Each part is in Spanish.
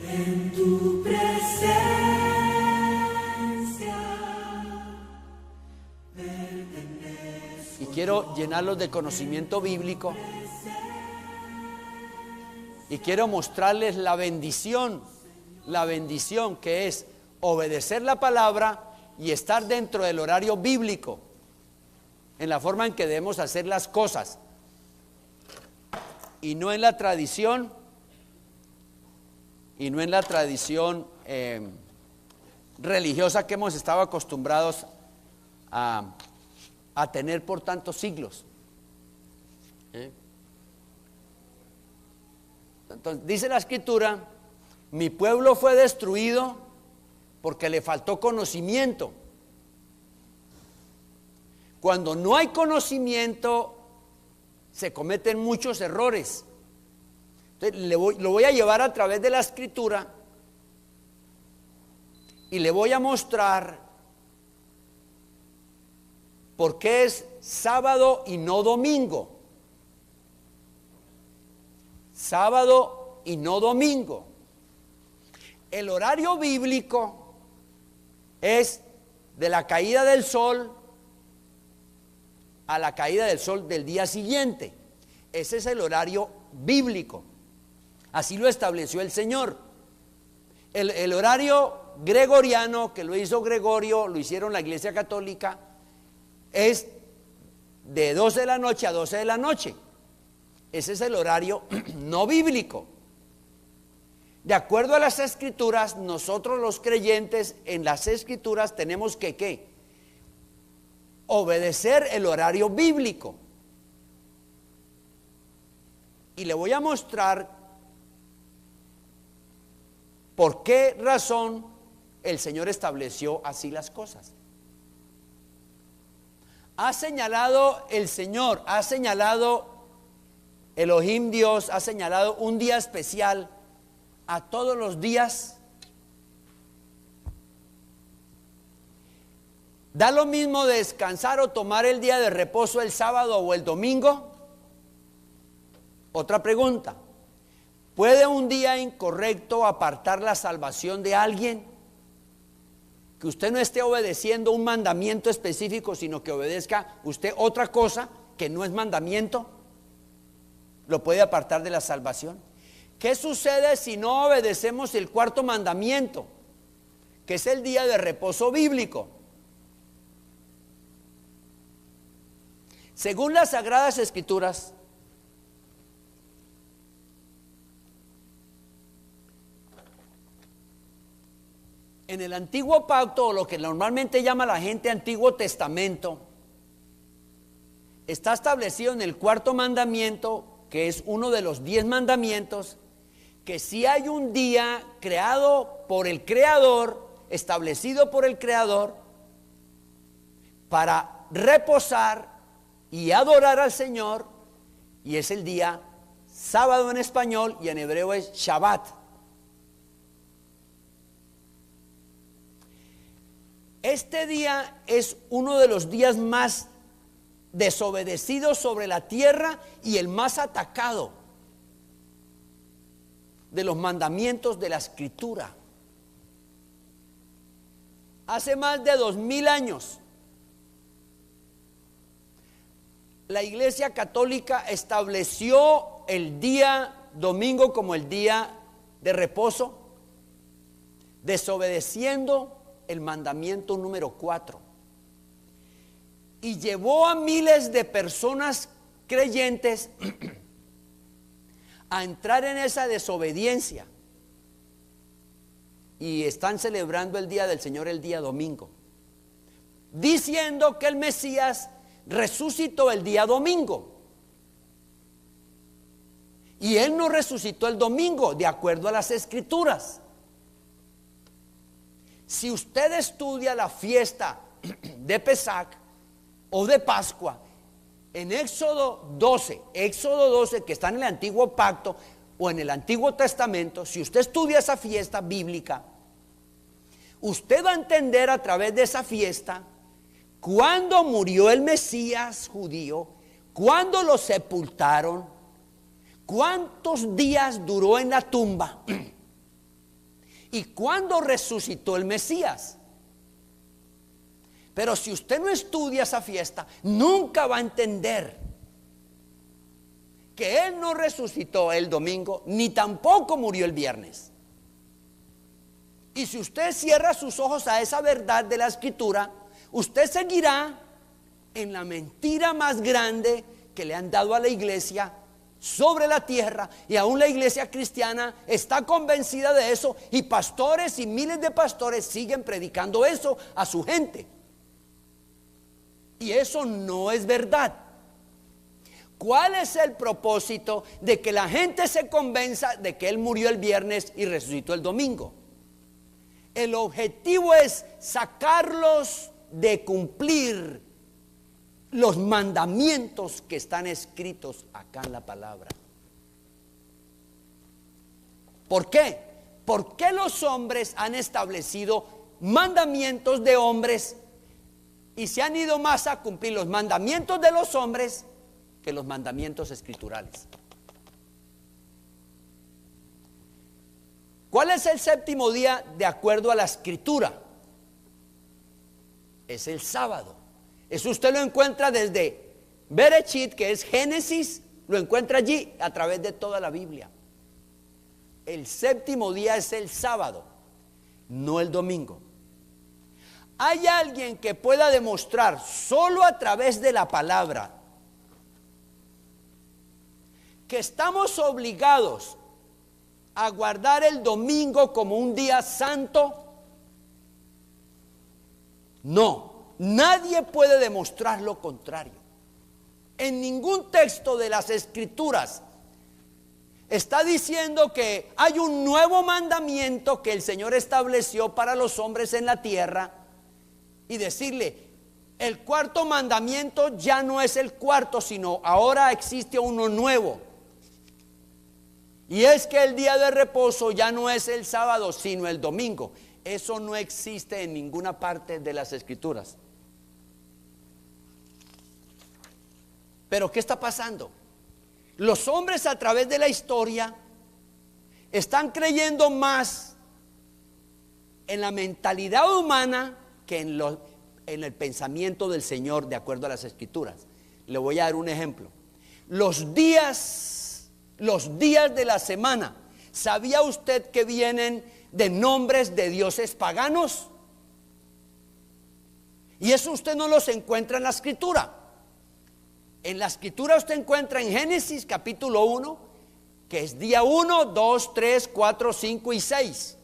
En tu presencia Y quiero llenarlos de conocimiento bíblico. Y quiero mostrarles la bendición que es obedecer la palabra y estar dentro del horario bíblico, en la forma en que debemos hacer las cosas, y no en la tradición, religiosa que hemos estado acostumbrados a tener por tantos siglos. Entonces, dice la Escritura: mi pueblo fue destruido porque le faltó conocimiento. Cuando no hay conocimiento, se cometen muchos errores. Entonces, lo voy a llevar a través de la Escritura y le voy a mostrar por qué es sábado y no domingo. Sábado y no domingo. El horario bíblico es de la caída del sol a la caída del sol del día siguiente. Ese es el horario bíblico. Así lo estableció el Señor. El horario gregoriano, que lo hizo Gregorio, lo hicieron la Iglesia Católica, es de 12 de la noche a 12 de la noche. Ese es el horario no bíblico. De acuerdo a las Escrituras, nosotros los creyentes en las Escrituras tenemos que ¿qué? Obedecer el horario bíblico. Y le voy a mostrar por qué razón el Señor estableció así las cosas. Ha señalado el Señor, ha señalado Elohim Dios, ha señalado un día especial a todos los días. ¿Da lo mismo descansar o tomar el día de reposo el sábado o el domingo? Otra pregunta: ¿puede un día incorrecto apartar la salvación de alguien? Que usted no esté obedeciendo un mandamiento específico, sino que obedezca usted otra cosa que no es mandamiento, ¿lo puede apartar de la salvación? ¿Qué sucede si no obedecemos el cuarto mandamiento, que es el día de reposo bíblico? Según las Sagradas Escrituras, en el Antiguo Pacto, o lo que normalmente llama la gente Antiguo Testamento, está establecido en el cuarto mandamiento, que es uno de los 10 mandamientos, que si hay un día creado por el Creador, establecido por el Creador, para reposar y adorar al Señor, y es el día sábado en español, y en hebreo es Shabbat. Este día es uno de los días más desobedecidos sobre la tierra y el más atacado de los mandamientos de la Escritura. Hace más de 2000 años, la Iglesia Católica estableció el día domingo como el día de reposo, desobedeciendo el mandamiento número 4, y llevó a miles de personas creyentes a entrar en esa desobediencia, y están celebrando el día del Señor el día domingo, diciendo que el Mesías resucitó el día domingo, y Él no resucitó el domingo de acuerdo a las Escrituras. Si usted estudia la fiesta de Pesach o de Pascua en Éxodo 12, que está en el Antiguo Pacto o en el Antiguo Testamento, si usted estudia esa fiesta bíblica, usted va a entender a través de esa fiesta cuándo murió el Mesías judío, cuándo lo sepultaron, cuántos días duró en la tumba y cuándo resucitó el Mesías. Pero si usted no estudia esa fiesta, nunca va a entender que Él no resucitó el domingo, ni tampoco murió el viernes. Y si usted cierra sus ojos a esa verdad de la Escritura, usted seguirá en la mentira más grande que le han dado a la iglesia sobre la tierra, y aún la iglesia cristiana está convencida de eso, y pastores y miles de pastores siguen predicando eso a su gente. Y eso no es verdad. ¿Cuál es el propósito de que la gente se convenza de que Él murió el viernes y resucitó el domingo? El objetivo es sacarlos de cumplir los mandamientos que están escritos acá en la palabra. ¿Por qué? ¿Por qué los hombres han establecido mandamientos de hombres y se han ido más a cumplir los mandamientos de los hombres que los mandamientos escriturales? ¿Cuál es el séptimo día de acuerdo a la Escritura? Es el sábado. Eso usted lo encuentra desde Bereshit, que es Génesis, lo encuentra allí a través de toda la Biblia. El séptimo día es el sábado, no el domingo. ¿Hay alguien que pueda demostrar solo a través de la palabra que estamos obligados a guardar el domingo como un día santo? No, nadie puede demostrar lo contrario. En ningún texto de las Escrituras está diciendo que hay un nuevo mandamiento que el Señor estableció para los hombres en la tierra, y decirle, el cuarto mandamiento ya no es el cuarto, sino ahora existe uno nuevo. Y es que el día de reposo ya no es el sábado, sino el domingo. Eso no existe en ninguna parte de las Escrituras. Pero ¿qué está pasando? Los hombres a través de la historia están creyendo más en la mentalidad humana que en el pensamiento del Señor de acuerdo a las Escrituras. Le voy a dar un ejemplo. Los días de la semana, ¿sabía usted que vienen de nombres de dioses paganos? Y eso usted no los encuentra en la Escritura. En la Escritura usted encuentra en Génesis capítulo 1, que es día 1, 2, 3, 4, 5 y 6.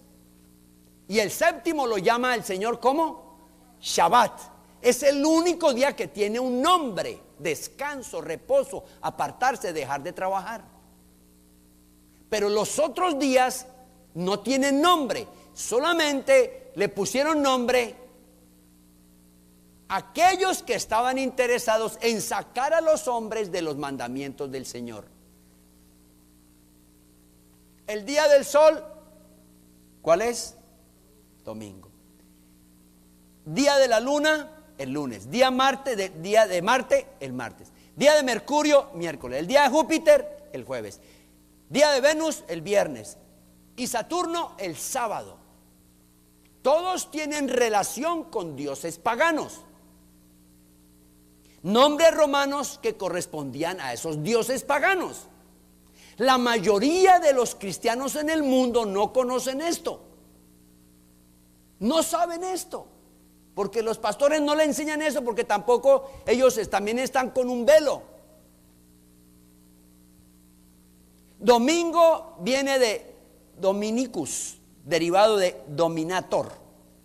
Y el séptimo lo llama el Señor ¿cómo? Shabbat. Es el único día que tiene un nombre: descanso, reposo, apartarse, dejar de trabajar. Pero los otros días no tienen nombre, solamente le pusieron nombre aquellos que estaban interesados en sacar a los hombres de los mandamientos del Señor. El día del sol, ¿cuál es? Domingo. Día de la luna, el lunes. Día de Marte, el martes. Día de Mercurio, miércoles. El día de Júpiter, el jueves. Día de Venus, el viernes. Y Saturno, el sábado. Todos tienen relación con dioses paganos, nombres romanos que correspondían a esos dioses paganos. La mayoría de los cristianos en el mundo no conocen esto, no saben esto, porque los pastores no le enseñan eso, porque tampoco ellos también están con un velo. Domingo viene de Dominicus, derivado de dominator,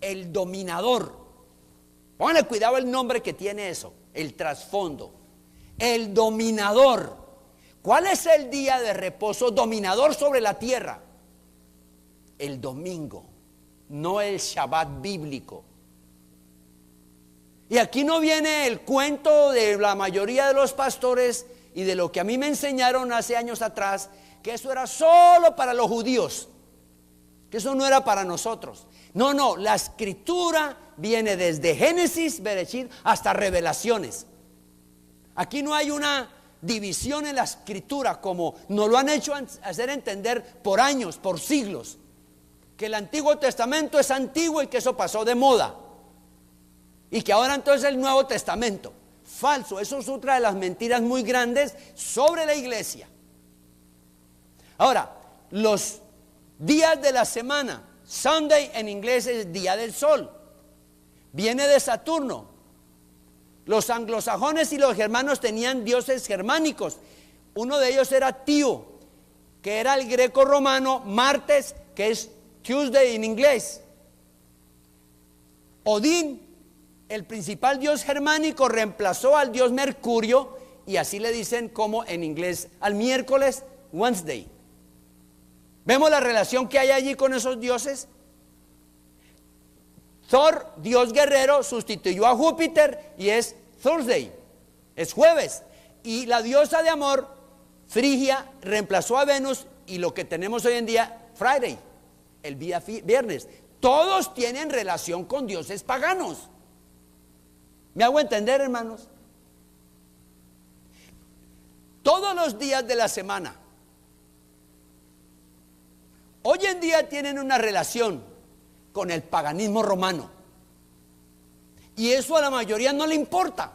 el dominador. Pónganle cuidado el nombre que tiene eso, el trasfondo. El dominador. ¿Cuál es el día de reposo dominador sobre la tierra? El domingo, no el Shabbat bíblico. Y aquí no viene el cuento de la mayoría de los pastores y de lo que a mí me enseñaron hace años atrás, que eso era solo para los judíos, que eso no era para nosotros. No, la Escritura viene desde Génesis, Bereshit, hasta Revelaciones. Aquí no hay una división en la Escritura como nos lo han hecho hacer entender por años, por siglos, que el Antiguo Testamento es antiguo y que eso pasó de moda. Y que ahora entonces el Nuevo Testamento. Falso, eso es otra de las mentiras muy grandes sobre la iglesia. Ahora, los días de la semana, Sunday en inglés es día del sol, viene de Saturno. Los anglosajones y los germanos tenían dioses germánicos. Uno de ellos era Tío, que era el greco romano, martes, que es Tuesday en inglés. Odín, el principal dios germánico, reemplazó al dios Mercurio, y así le dicen como en inglés al miércoles, Wednesday. ¿Vemos la relación que hay allí con esos dioses? Thor, dios guerrero, sustituyó a Júpiter y es Thursday, es jueves. Y la diosa de amor, Frigia, reemplazó a Venus, y lo que tenemos hoy en día, Friday, el día viernes. Todos tienen relación con dioses paganos. ¿Me hago entender, hermanos? Todos los días de la semana hoy en día tienen una relación con el paganismo romano. Y eso a la mayoría no le importa.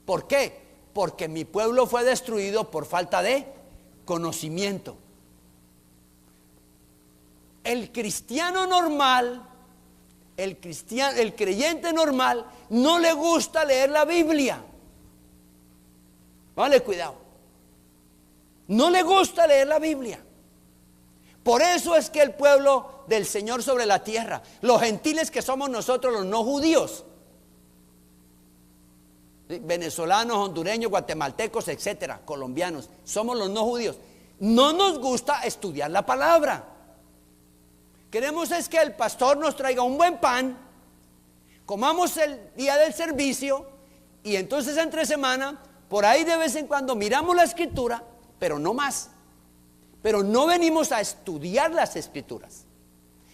¿Por qué? Porque mi pueblo fue destruido por falta de conocimiento. El cristiano normal, el creyente normal, no le gusta leer la Biblia. Vale, cuidado. No le gusta leer la Biblia. Por eso es que el pueblo del Señor sobre la tierra, los gentiles que somos nosotros, los no judíos, venezolanos, hondureños, guatemaltecos, etcétera, colombianos, somos los no judíos, no nos gusta estudiar la palabra. Queremos es que el pastor nos traiga un buen pan, comamos el día del servicio, y entonces entre semana, por ahí de vez en cuando miramos la escritura, pero no más. Pero no venimos a estudiar las escrituras.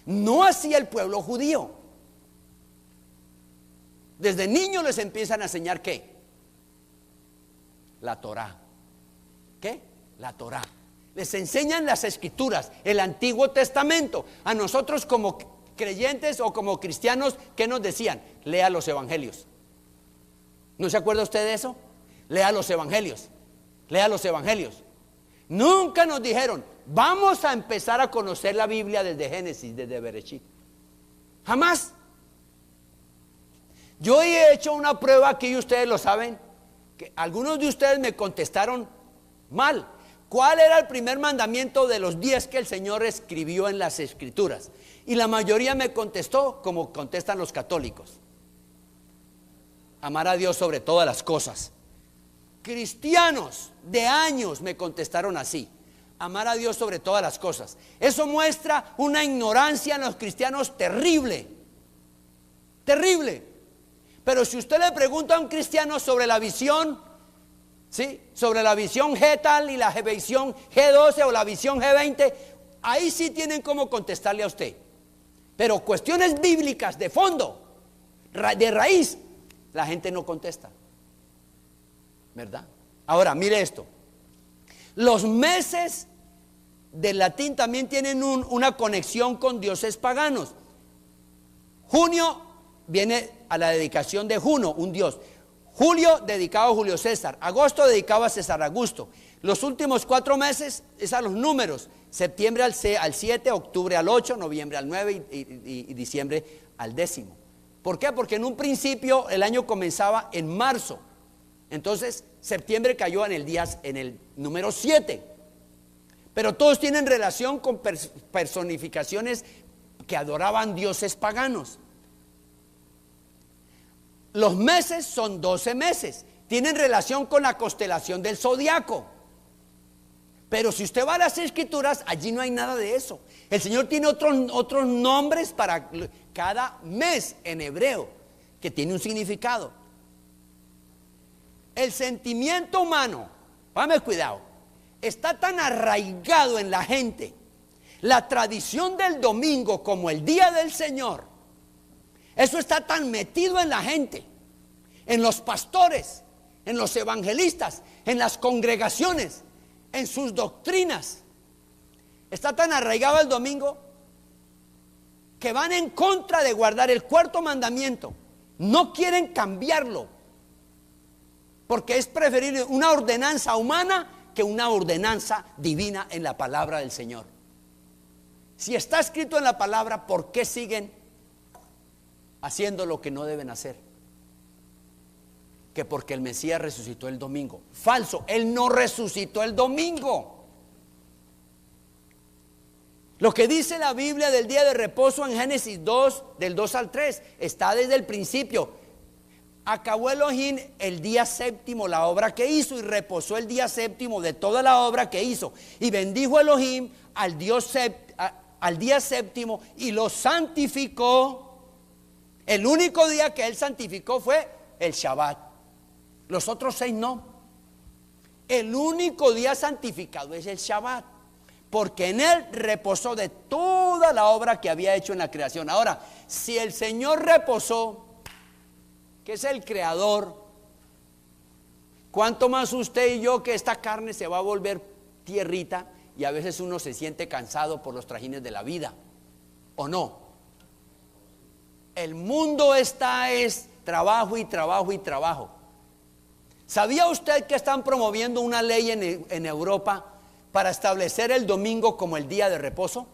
No hacía el pueblo judío. Desde niños les empiezan a enseñar ¿qué? La Torá. ¿Qué? La Torá. Les enseñan las escrituras, el Antiguo Testamento. A nosotros como creyentes o como cristianos, ¿qué nos decían? Lea los evangelios. ¿No se acuerda usted de eso? Lea los evangelios. Lea los evangelios. Nunca nos dijeron, vamos a empezar a conocer la Biblia desde Génesis, desde Bereshit. Jamás. Yo he hecho una prueba aquí y ustedes lo saben, que algunos de ustedes me contestaron mal. ¿Cuál era el primer mandamiento de los 10 que el Señor escribió en las escrituras? Y la mayoría me contestó como contestan los católicos: amar a Dios sobre todas las cosas. Cristianos de años me contestaron así: amar a Dios sobre todas las cosas. Eso muestra una ignorancia en los cristianos terrible, terrible. Pero si usted le pregunta a un cristiano sobre la visión, ¿sí?, sobre la visión G tal y la visión G12 o la visión G20, ahí sí tienen cómo contestarle a usted. Pero cuestiones bíblicas de fondo, de raíz, la gente no contesta, ¿verdad? Ahora, mire esto. Los meses del latín también tienen una conexión con dioses paganos. Junio viene a la dedicación de Juno, un dios. Julio dedicado a Julio César. Agosto dedicado a César Augusto. Los últimos 4 meses es a los números: septiembre al 7, octubre al 8, noviembre al 9 y diciembre al 10. ¿Por qué? Porque en un principio el año comenzaba en marzo. Entonces septiembre cayó en el número 7. Pero todos tienen relación con personificaciones que adoraban dioses paganos. Los meses son 12 meses. Tienen relación con la constelación del zodiaco. Pero si usted va a las escrituras, allí no hay nada de eso. El Señor tiene otros nombres para cada mes en hebreo, que tiene un significado. El sentimiento humano, póngame cuidado, está tan arraigado en la gente. La tradición del domingo como el día del Señor, eso está tan metido en la gente, en los pastores, en los evangelistas, en las congregaciones, en sus doctrinas. Está tan arraigado el domingo que van en contra de guardar el cuarto mandamiento, no quieren cambiarlo, porque es preferible una ordenanza humana que una ordenanza divina en la palabra del Señor. Si está escrito en la palabra, ¿por qué siguen haciendo lo que no deben hacer? Que porque el Mesías resucitó el domingo. Falso, Él no resucitó el domingo. Lo que dice la Biblia del día de reposo en Génesis 2, del 2 al 3, está desde el principio. Acabó Elohim el día séptimo la obra que hizo, y reposó el día séptimo de toda la obra que hizo. Y bendijo Elohim al día séptimo y lo santificó. El único día que Él santificó fue el Shabbat. Los otros 6 no. El único día santificado es el Shabbat, porque en Él reposó de toda la obra que había hecho en la creación. Ahora, si el Señor reposó, que es el creador, ¿cuánto más usted y yo, que esta carne se va a volver tierrita y a veces uno se siente cansado por los trajines de la vida? ¿O no? El mundo está es trabajo y trabajo y trabajo. ¿Sabía usted que están promoviendo una ley en Europa para establecer el domingo como el día de reposo?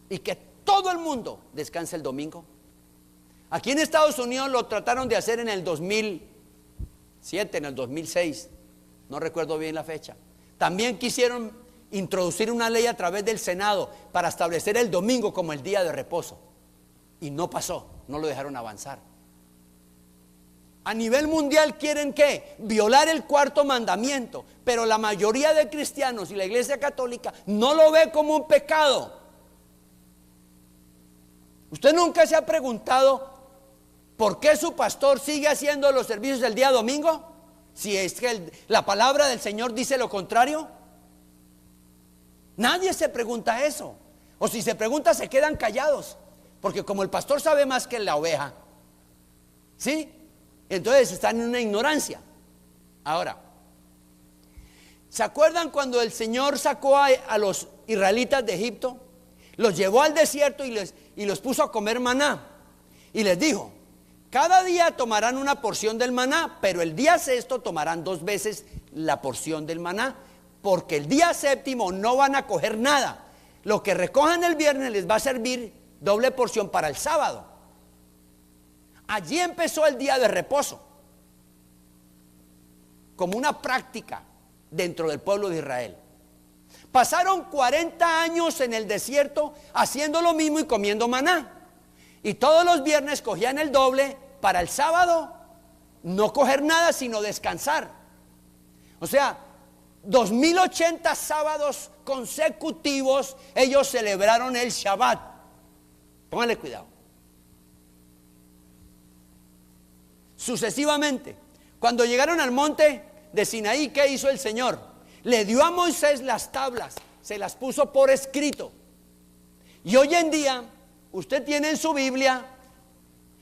Y que todo el mundo descanse el domingo. Aquí en Estados Unidos lo trataron de hacer en el 2007, en el 2006, no recuerdo bien la fecha. También quisieron introducir una ley a través del Senado para establecer el domingo como el día de reposo, y no pasó, no lo dejaron avanzar. A nivel mundial quieren ¿qué? Violar el cuarto mandamiento, pero la mayoría de cristianos y la Iglesia Católica no lo ve como un pecado. ¿Usted nunca se ha preguntado por qué su pastor sigue haciendo los servicios el día domingo? Si es que la palabra del Señor dice lo contrario. Nadie se pregunta eso. O si se pregunta, se quedan callados, porque como el pastor sabe más que la oveja, ¿sí? Entonces están en una ignorancia. Ahora, ¿se acuerdan cuando el Señor sacó a los israelitas de Egipto? Los llevó al desierto y los puso a comer maná. Y les dijo: cada día tomarán una porción del maná, pero el día sexto tomarán 2 veces la porción del maná, porque el día séptimo no van a coger nada. Lo que recojan el viernes les va a servir doble porción para el sábado. Allí empezó el día de reposo, como una práctica dentro del pueblo de Israel. Pasaron 40 años en el desierto haciendo lo mismo y comiendo maná. Y todos los viernes cogían el doble para el sábado no coger nada sino descansar. O sea, 2080 sábados consecutivos ellos celebraron el Shabbat. Póngale cuidado. Sucesivamente, cuando llegaron al monte de Sinaí, ¿qué hizo el Señor? Le dio a Moisés las tablas, se las puso por escrito. Y hoy en día usted tiene en su Biblia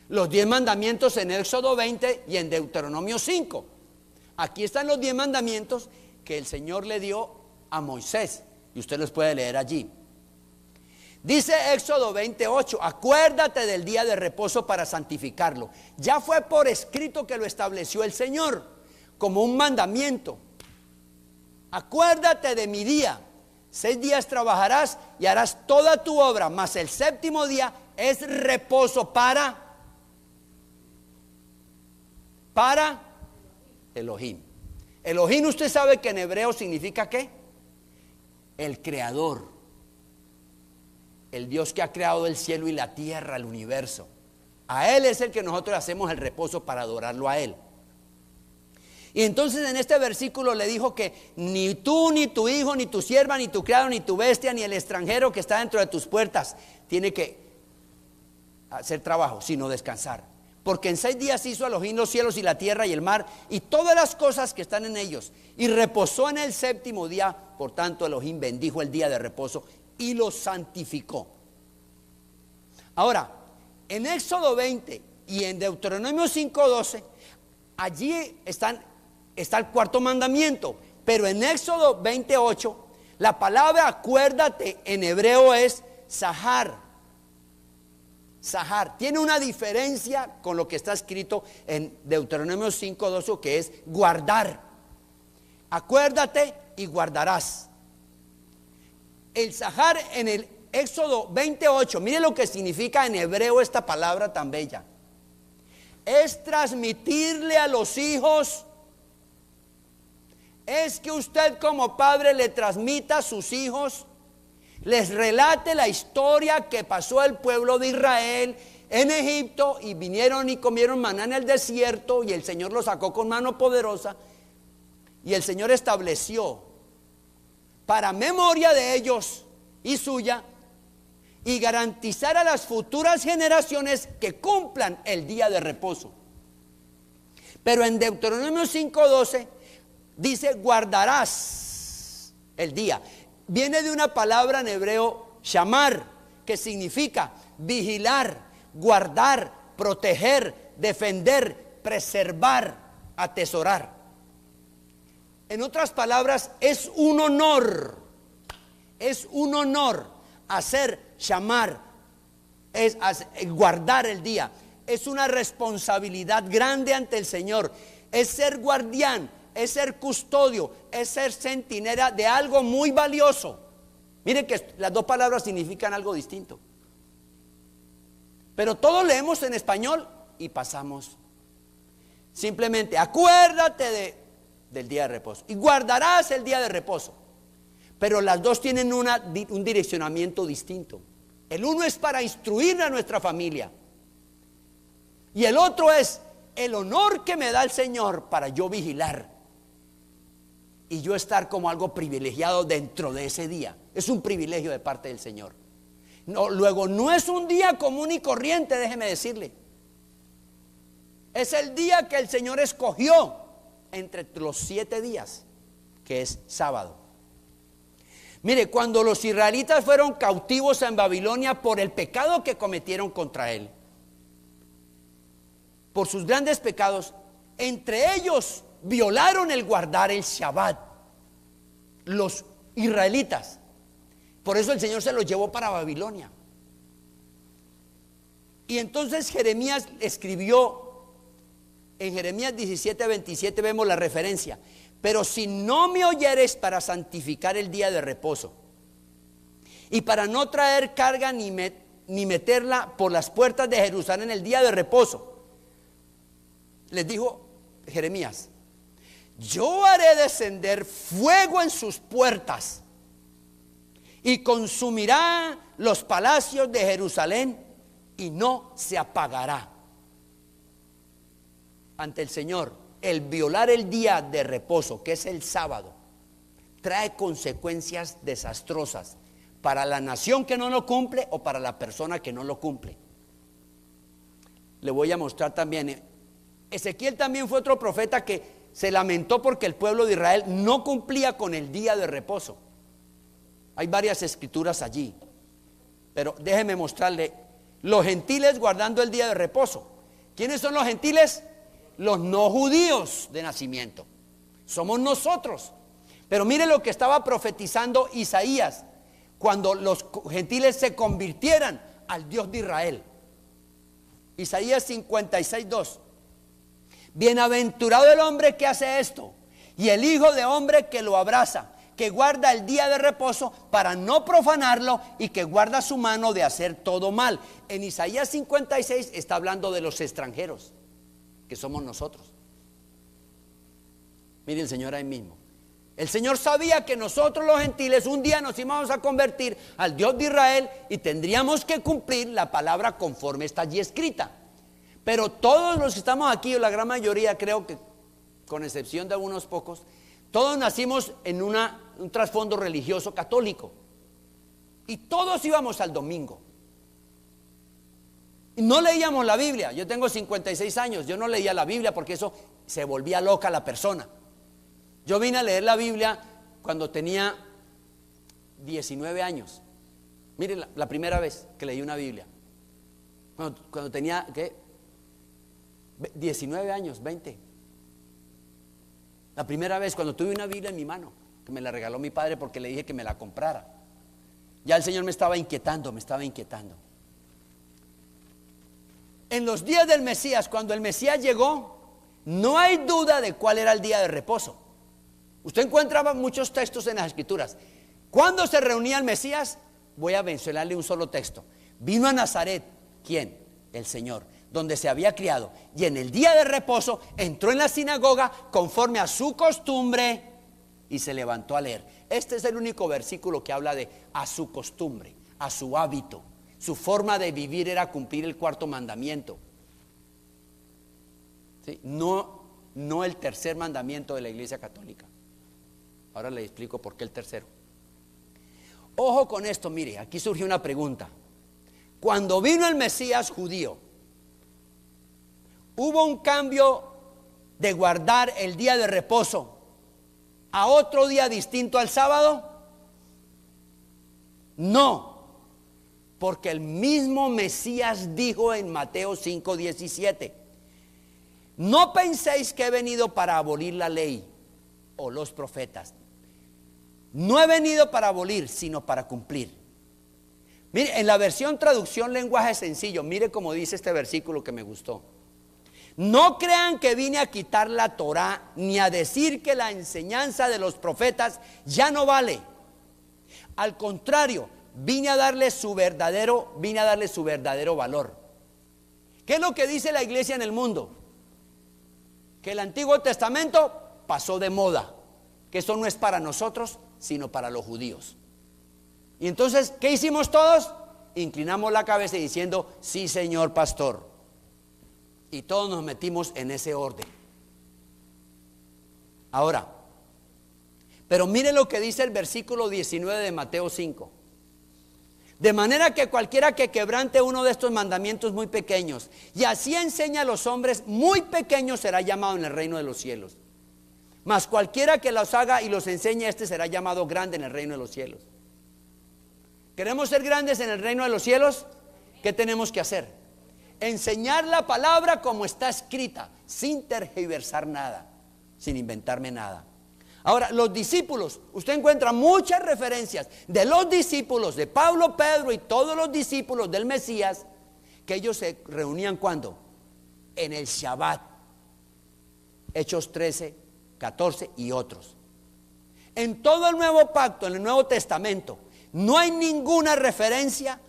los 10 mandamientos en Éxodo 20 y en Deuteronomio 5. Aquí están los 10 mandamientos que el Señor le dio a Moisés, y usted los puede leer allí. Dice Éxodo 28: acuérdate del día de reposo para santificarlo. Ya fue por escrito que lo estableció el Señor como un mandamiento. Acuérdate de mi día. 6 días trabajarás y harás toda tu obra, mas el séptimo día es reposo para Elohim. Elohim, usted sabe que en hebreo significa ¿qué? El creador. El Dios que ha creado el cielo y la tierra, el universo. A Él es el que nosotros hacemos el reposo para adorarlo a Él. Y entonces en este versículo le dijo que ni tú, ni tu hijo, ni tu sierva, ni tu criado, ni tu bestia, ni el extranjero que está dentro de tus puertas tiene que hacer trabajo, sino descansar. Porque en 6 días hizo Elohim los cielos y la tierra y el mar y todas las cosas que están en ellos, y reposó en el séptimo día. Por tanto Elohim bendijo el día de reposo y lo santificó. Ahora, en Éxodo 20 y en Deuteronomio 5:12, allí está el cuarto mandamiento. Pero en Éxodo 28, la palabra acuérdate en hebreo es sahar. Sahar tiene una diferencia con lo que está escrito en Deuteronomio 5:12, que es guardar. Acuérdate y guardarás. El Sahar en el Éxodo 28, mire lo que significa en hebreo esta palabra tan bella. Es transmitirle a los hijos, es que usted como padre le transmita a sus hijos, les relate la historia que pasó el pueblo de Israel en Egipto y vinieron y comieron maná en el desierto y el Señor los sacó con mano poderosa y el Señor estableció para memoria de ellos y suya y garantizar a las futuras generaciones que cumplan el día de reposo. Pero en Deuteronomio 5:12 dice guardarás el día. Viene de una palabra en hebreo shamar, que significa vigilar, guardar, proteger, defender, preservar, atesorar. En otras palabras, es un honor hacer shamar, es guardar el día. Es una responsabilidad grande ante el Señor. Es ser guardián, es ser custodio, es ser centinela de algo muy valioso. Miren que las dos palabras significan algo distinto. Pero todos leemos en español y pasamos. Simplemente acuérdate del día de reposo y guardarás el día de reposo. Pero las dos tienen un direccionamiento distinto. El uno es para instruir a nuestra familia y el otro es el honor que me da el Señor para yo vigilar y yo estar como algo privilegiado dentro de ese día. Es un privilegio de parte del Señor. No, luego no es un día común y corriente, déjeme decirle. Es el día que el Señor escogió entre los 7 días, que es sábado. Mire, cuando los israelitas fueron cautivos en Babilonia por el pecado que cometieron contra Él, por sus grandes pecados, entre ellos violaron el guardar el Shabbat, los israelitas. Por eso el Señor se los llevó para Babilonia. Y entonces Jeremías escribió, en Jeremías 17:27 vemos la referencia: pero si no me oyeres para santificar el día de reposo y para no traer carga ni meterla por las puertas de Jerusalén el día de reposo, les dijo Jeremías, yo haré descender fuego en sus puertas y consumirá los palacios de Jerusalén y no se apagará. Ante el Señor, el violar el día de reposo, que es el sábado, trae consecuencias desastrosas para la nación que no lo cumple o para la persona que no lo cumple. Le voy a mostrar también. Ezequiel también fue otro profeta que se lamentó porque el pueblo de Israel no cumplía con el día de reposo. Hay varias escrituras allí, pero déjeme mostrarle los gentiles guardando el día de reposo. ¿Quiénes son los gentiles? Los no judíos de nacimiento. Somos nosotros. Pero mire lo que estaba profetizando Isaías cuando los gentiles se convirtieran al Dios de Israel. Isaías 56:2. Bienaventurado el hombre que hace esto y el hijo de hombre que lo abraza, que guarda el día de reposo para no profanarlo y que guarda su mano de hacer todo mal. En Isaías 56 está hablando de los extranjeros, que somos nosotros. Mire el Señor ahí mismo. El Señor sabía que nosotros los gentiles un día nos íbamos a convertir al Dios de Israel y tendríamos que cumplir la palabra conforme está allí escrita. Pero todos los que estamos aquí, o la gran mayoría, creo que con excepción de algunos pocos, todos nacimos en un trasfondo religioso católico y todos íbamos al domingo. No leíamos la Biblia. Yo tengo 56 años, yo no leía la Biblia porque eso se volvía loca la persona. Yo vine a leer la Biblia cuando tenía 19 años. Miren, la primera vez que leí una Biblia, cuando tenía, ¿qué? 19 años, 20. La primera vez cuando tuve una Biblia en mi mano, que me la regaló mi padre porque le dije que me la comprara. Ya el Señor me estaba inquietando. En los días del Mesías, cuando el Mesías llegó, no hay duda de cuál era el día de reposo. Usted encuentra muchos textos en las Escrituras. ¿Cuándo se reunía el Mesías? Voy a mencionarle un solo texto. Vino a Nazaret. ¿Quién? El Señor, donde se había criado. Y en el día de reposo entró en la sinagoga conforme a su costumbre y se levantó a leer. Este es el único versículo que habla de a su costumbre, a su hábito. Su forma de vivir era cumplir el cuarto mandamiento. ¿Sí? No el tercer mandamiento de la Iglesia Católica. Ahora le explico por qué el tercero. Ojo con esto, mire, aquí surgió una pregunta. Cuando vino el Mesías judío, ¿hubo un cambio de guardar el día de reposo a otro día distinto al sábado? No, porque el mismo Mesías dijo en Mateo 5:17: no penséis que he venido para abolir la ley o los profetas. No he venido para abolir, sino para cumplir. Mire, en la versión traducción lenguaje sencillo, mire cómo dice este versículo que me gustó. No crean que vine a quitar la Torá, ni a decir que la enseñanza de los profetas ya no vale. Al contrario, vine a darle su verdadero valor. ¿Qué es lo que dice la iglesia en el mundo? Que el Antiguo Testamento pasó de moda, que eso no es para nosotros, sino para los judíos. Y entonces, ¿qué hicimos todos? Inclinamos la cabeza diciendo: sí, señor pastor. Y todos nos metimos en ese orden. Ahora, pero mire lo que dice el versículo 19 de Mateo 5. De manera que cualquiera que quebrante uno de estos mandamientos muy pequeños y así enseña a los hombres muy pequeños, será llamado en el reino de los cielos. Mas cualquiera que los haga y los enseñe, este será llamado grande en el reino de los cielos. ¿Queremos ser grandes en el reino de los cielos? ¿Qué tenemos que hacer? Enseñar la palabra como está escrita, sin tergiversar nada, sin inventarme nada. Ahora, los discípulos, usted encuentra muchas referencias de los discípulos de Pablo, Pedro y todos los discípulos del Mesías, que ellos se reunían ¿cuándo? En el Shabbat. Hechos 13, 14 y otros. En todo el Nuevo Pacto, en el Nuevo Testamento, no hay ninguna referencia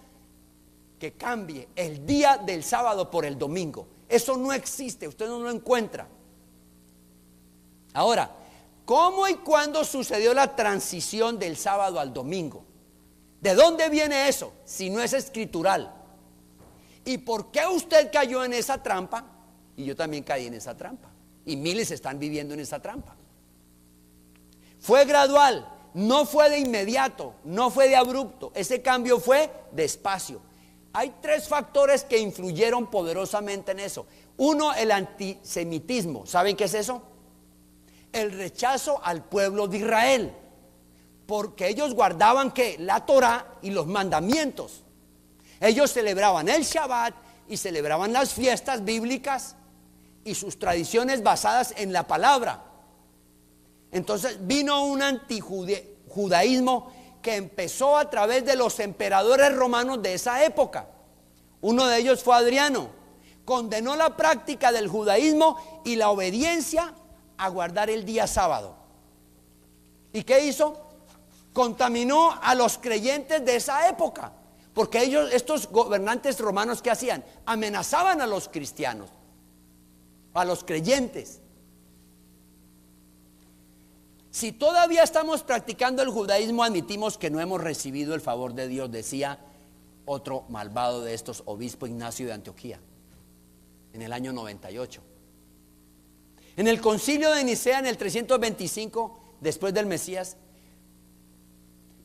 que cambie el día del sábado por el domingo. Eso no existe, usted no lo encuentra. Ahora, ¿cómo y cuándo sucedió la transición del sábado al domingo? ¿De dónde viene eso? Si no es escritural. ¿Y por qué usted cayó en esa trampa? Y yo también caí en esa trampa. Y miles están viviendo en esa trampa. Fue gradual, no fue de inmediato, no fue de abrupto. Ese cambio fue despacio. Hay tres factores que influyeron poderosamente en eso. Uno, el antisemitismo. ¿Saben qué es eso? El rechazo al pueblo de Israel, porque ellos guardaban ¿qué? La Torá y los mandamientos. Ellos celebraban el Shabbat y celebraban las fiestas bíblicas y sus tradiciones basadas en la palabra. Entonces vino un antijudaísmo que empezó a través de los emperadores romanos de esa época. Uno de ellos fue Adriano. Condenó la práctica del judaísmo y la obediencia a guardar el día sábado. ¿Y qué hizo? Contaminó a los creyentes de esa época, porque ellos, estos gobernantes romanos, ¿qué hacían? Amenazaban a los cristianos, a los creyentes. Si todavía estamos practicando el judaísmo, admitimos que no hemos recibido el favor de Dios, decía otro malvado de estos, obispo Ignacio de Antioquía, en el año 98. En el concilio de Nicea, en el 325, después del Mesías,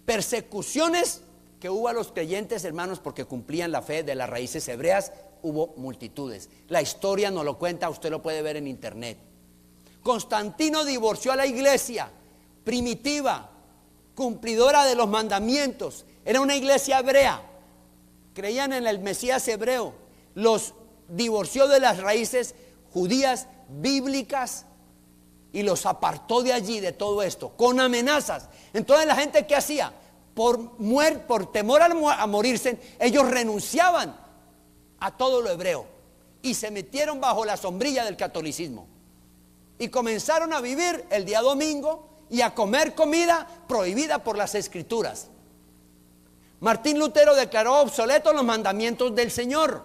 persecuciones que hubo a los creyentes, hermanos, porque cumplían la fe de las raíces hebreas, hubo multitudes. La historia nos lo cuenta, usted lo puede ver en internet. Constantino divorció a la iglesia primitiva, cumplidora de los mandamientos. Era una iglesia hebrea, creían en el Mesías hebreo. Los divorció de las raíces judías bíblicas y los apartó de allí, de todo esto, con amenazas. Entonces la gente, ¿qué hacía? Por temor a morirse, ellos renunciaban a todo lo hebreo y se metieron bajo la sombrilla del catolicismo y comenzaron a vivir el día domingo y a comer comida prohibida por las escrituras. Martín Lutero declaró obsoletos los mandamientos del Señor.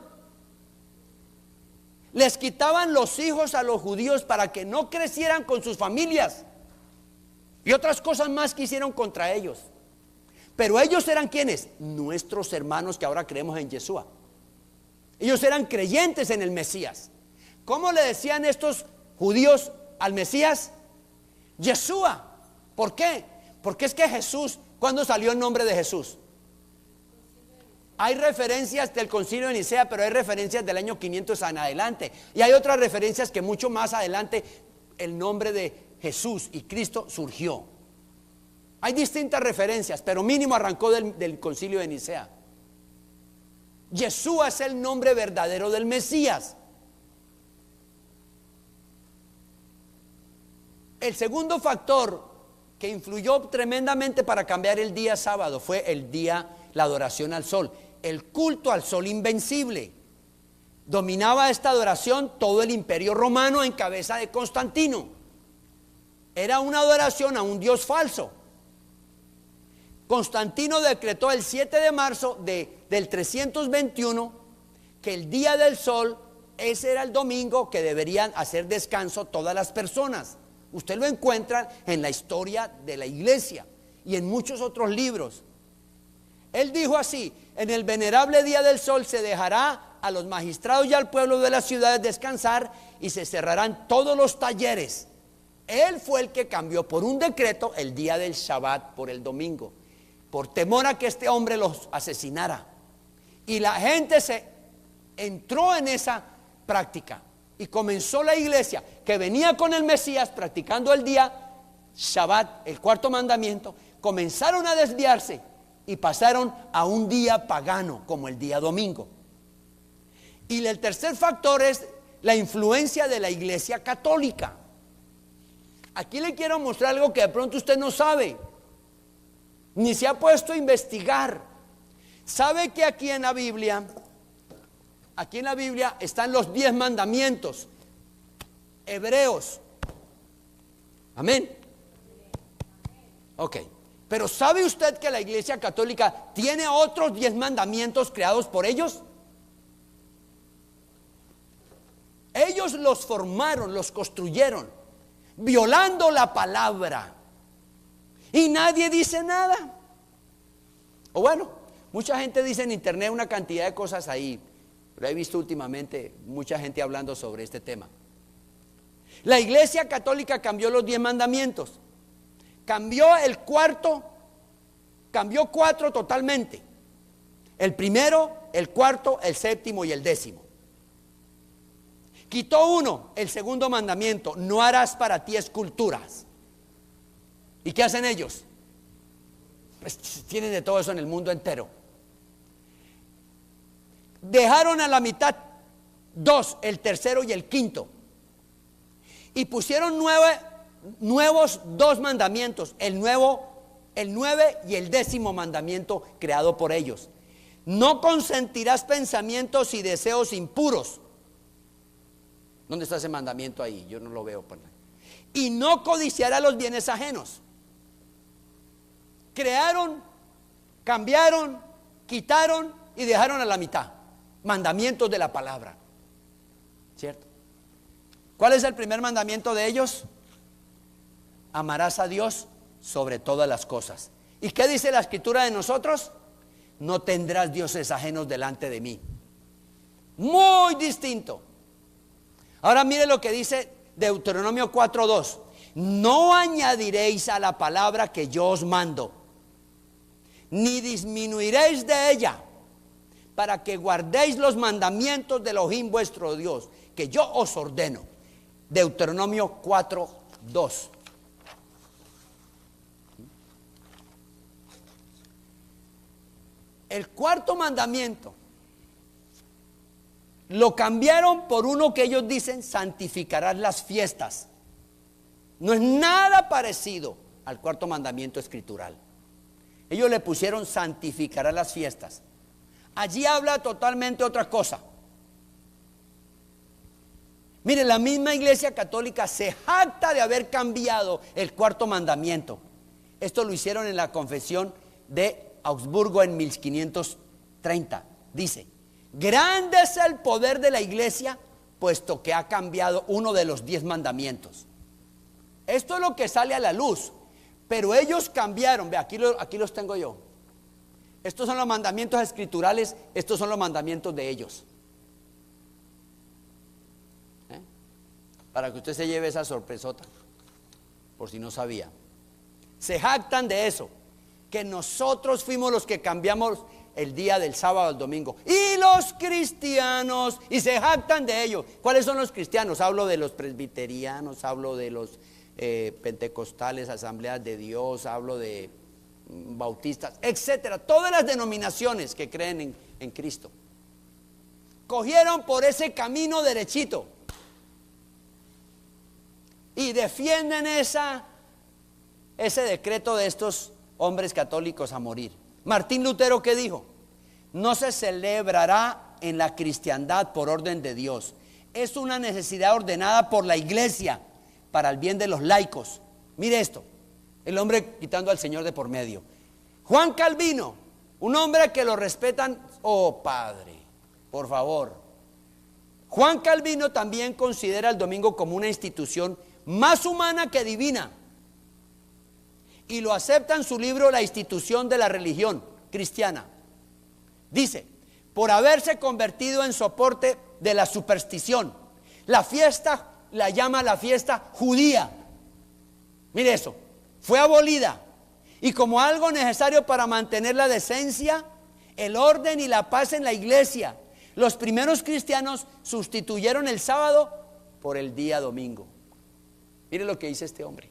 Les quitaban los hijos a los judíos para que no crecieran con sus familias y otras cosas más que hicieron contra ellos. Pero ellos eran ¿quiénes? Nuestros hermanos que ahora creemos en Yeshua. Ellos eran creyentes en el Mesías. ¿Cómo le decían estos judíos al Mesías? Yeshua. ¿Por qué? Porque es que Jesús, ¿cuándo salió el nombre de Jesús? Hay referencias del concilio de Nicea, pero hay referencias del año 500 en adelante. Y hay otras referencias que mucho más adelante el nombre de Jesús y Cristo surgió. Hay distintas referencias, pero mínimo arrancó del concilio de Nicea. Yeshua es el nombre verdadero del Mesías. El segundo factor que influyó tremendamente para cambiar el día sábado fue la adoración al sol, el culto al sol invencible. Dominaba esta adoración todo el imperio romano en cabeza de Constantino. Era una adoración a un dios falso. Constantino decretó el 7 de marzo del 321 que el día del sol, ese era el domingo que deberían hacer descanso todas las personas. Usted lo encuentra en la historia de la iglesia y en muchos otros libros. Él dijo así: en el venerable día del sol se dejará a los magistrados y al pueblo de las ciudades descansar y se cerrarán todos los talleres. Él fue el que cambió por un decreto el día del Shabbat por el domingo, por temor a que este hombre los asesinara. Y la gente se entró en esa práctica y comenzó la iglesia que venía con el Mesías practicando el día Shabbat, el cuarto mandamiento. Comenzaron a desviarse y pasaron a un día pagano como el día domingo. Y el tercer factor es la influencia de la iglesia católica. Aquí le quiero mostrar algo que de pronto usted no sabe, ni se ha puesto a investigar. ¿Sabe que aquí en la Biblia están los 10 mandamientos? Hebreos. Amén. Ok. Pero ¿sabe usted que la iglesia católica tiene otros 10 mandamientos creados por ellos? Ellos los formaron, los construyeron, violando la palabra. Y nadie dice nada. O bueno, mucha gente dice en internet una cantidad de cosas ahí, pero he visto últimamente mucha gente hablando sobre este tema. La iglesia católica cambió los 10 mandamientos. Cambió el cuarto, cambió 4 totalmente. El primero, el cuarto, el séptimo y el 10º. Quitó 1, el segundo mandamiento: no harás para ti esculturas. ¿Y qué hacen ellos? Pues tienen de todo eso en el mundo entero. Dejaron a la mitad 2, el tercero y el quinto. Y pusieron nuevos 2 mandamientos: el 9 y el 10º mandamiento creado por ellos. No consentirás pensamientos y deseos impuros. ¿Dónde está ese mandamiento ahí? Yo no lo veo. Y no codiciarás los bienes ajenos. Crearon, cambiaron, quitaron y dejaron a la mitad mandamientos de la palabra. ¿Cierto? ¿Cuál es el primer mandamiento de ellos? Amarás a Dios sobre todas las cosas. ¿Y qué dice la escritura de nosotros? No tendrás dioses ajenos delante de mí. Muy distinto. Ahora mire lo que dice Deuteronomio 4:2. No añadiréis a la palabra que yo os mando, ni disminuiréis de ella, para que guardéis los mandamientos de Elohim vuestro Dios, que yo os ordeno. Deuteronomio 4:2. El cuarto mandamiento lo cambiaron por uno que ellos dicen: santificarás las fiestas. No es nada parecido al cuarto mandamiento escritural. Ellos le pusieron: santificarás las fiestas. Allí habla totalmente otra cosa. Mire, la misma Iglesia Católica se jacta de haber cambiado el cuarto mandamiento. Esto lo hicieron en la Confesión de Augsburgo en 1530. Dice: grande es el poder de la Iglesia, puesto que ha cambiado uno de los 10 mandamientos. Esto es lo que sale a la luz. Pero ellos cambiaron. Ve, aquí los tengo yo. Estos son los mandamientos escriturales. Estos son los mandamientos de ellos. Para que usted se lleve esa sorpresota, por si no sabía. Se jactan de eso, que nosotros fuimos los que cambiamos el día del sábado al domingo. Y los cristianos, y se jactan de ello. ¿Cuáles son los cristianos? Hablo de los presbiterianos, hablo de los pentecostales, asambleas de Dios, hablo de bautistas, etcétera. Todas las denominaciones que creen en Cristo cogieron por ese camino derechito y defienden ese decreto de estos hombres católicos a morir. Martín Lutero, ¿qué dijo? No se celebrará en la cristiandad por orden de Dios. Es una necesidad ordenada por la Iglesia para el bien de los laicos. Mire esto, el hombre quitando al Señor de por medio. Juan Calvino, un hombre que lo respetan. Oh Padre, por favor. Juan Calvino también considera el domingo como una institución más humana que divina, y lo acepta en su libro La institución de la religión cristiana. Dice: por haberse convertido en soporte de la superstición, la fiesta la llama la fiesta judía. Mire eso, fue abolida, y como algo necesario para mantener la decencia, el orden y la paz en la iglesia, los primeros cristianos sustituyeron el sábado por el día domingo. Mire lo que dice este hombre.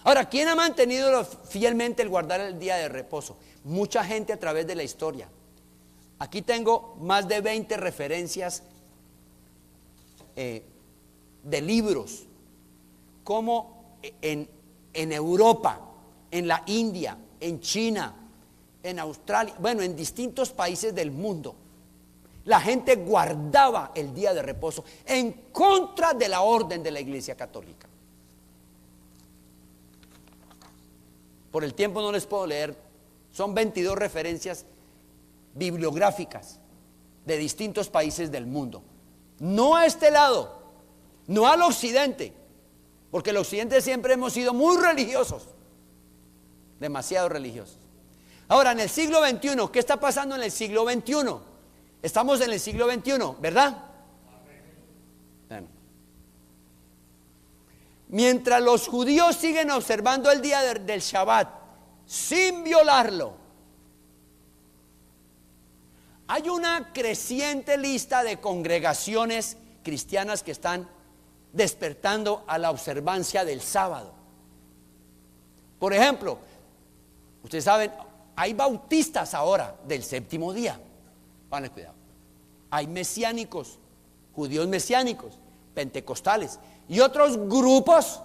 Ahora, ¿quién ha mantenido fielmente el guardar el día de reposo? Mucha gente a través de la historia. Aquí tengo más de 20 referencias de libros, como en Europa, en la India, en China, en Australia, bueno, en distintos países del mundo. La gente guardaba el día de reposo en contra de la orden de la Iglesia Católica. Por el tiempo no les puedo leer. Son 22 referencias bibliográficas de distintos países del mundo. No a este lado, no al occidente, porque el occidente siempre hemos sido muy religiosos, demasiado religiosos. Ahora, en el siglo XXI, ¿qué está pasando en el siglo XXI? Estamos en el siglo XXI, ¿verdad? Bueno. Mientras los judíos siguen observando el día del Shabbat sin violarlo, hay una creciente lista de congregaciones cristianas que están despertando a la observancia del sábado. Por ejemplo, ustedes saben, hay bautistas ahora del séptimo día. Pónganle cuidado. Hay mesiánicos, judíos mesiánicos, pentecostales y otros grupos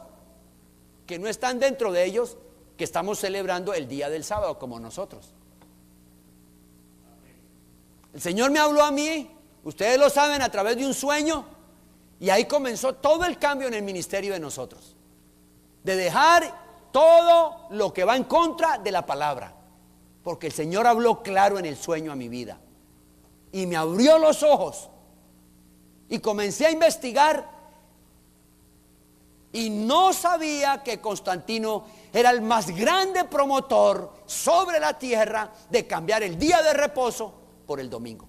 que no están dentro de ellos, que estamos celebrando el día del sábado como nosotros. El Señor me habló a mí, ustedes lo saben, a través de un sueño, y ahí comenzó todo el cambio en el ministerio de nosotros, de dejar todo lo que va en contra de la palabra, porque el Señor habló claro en el sueño a mi vida y me abrió los ojos y comencé a investigar, y no sabía que Constantino era el más grande promotor sobre la tierra de cambiar el día de reposo por el domingo,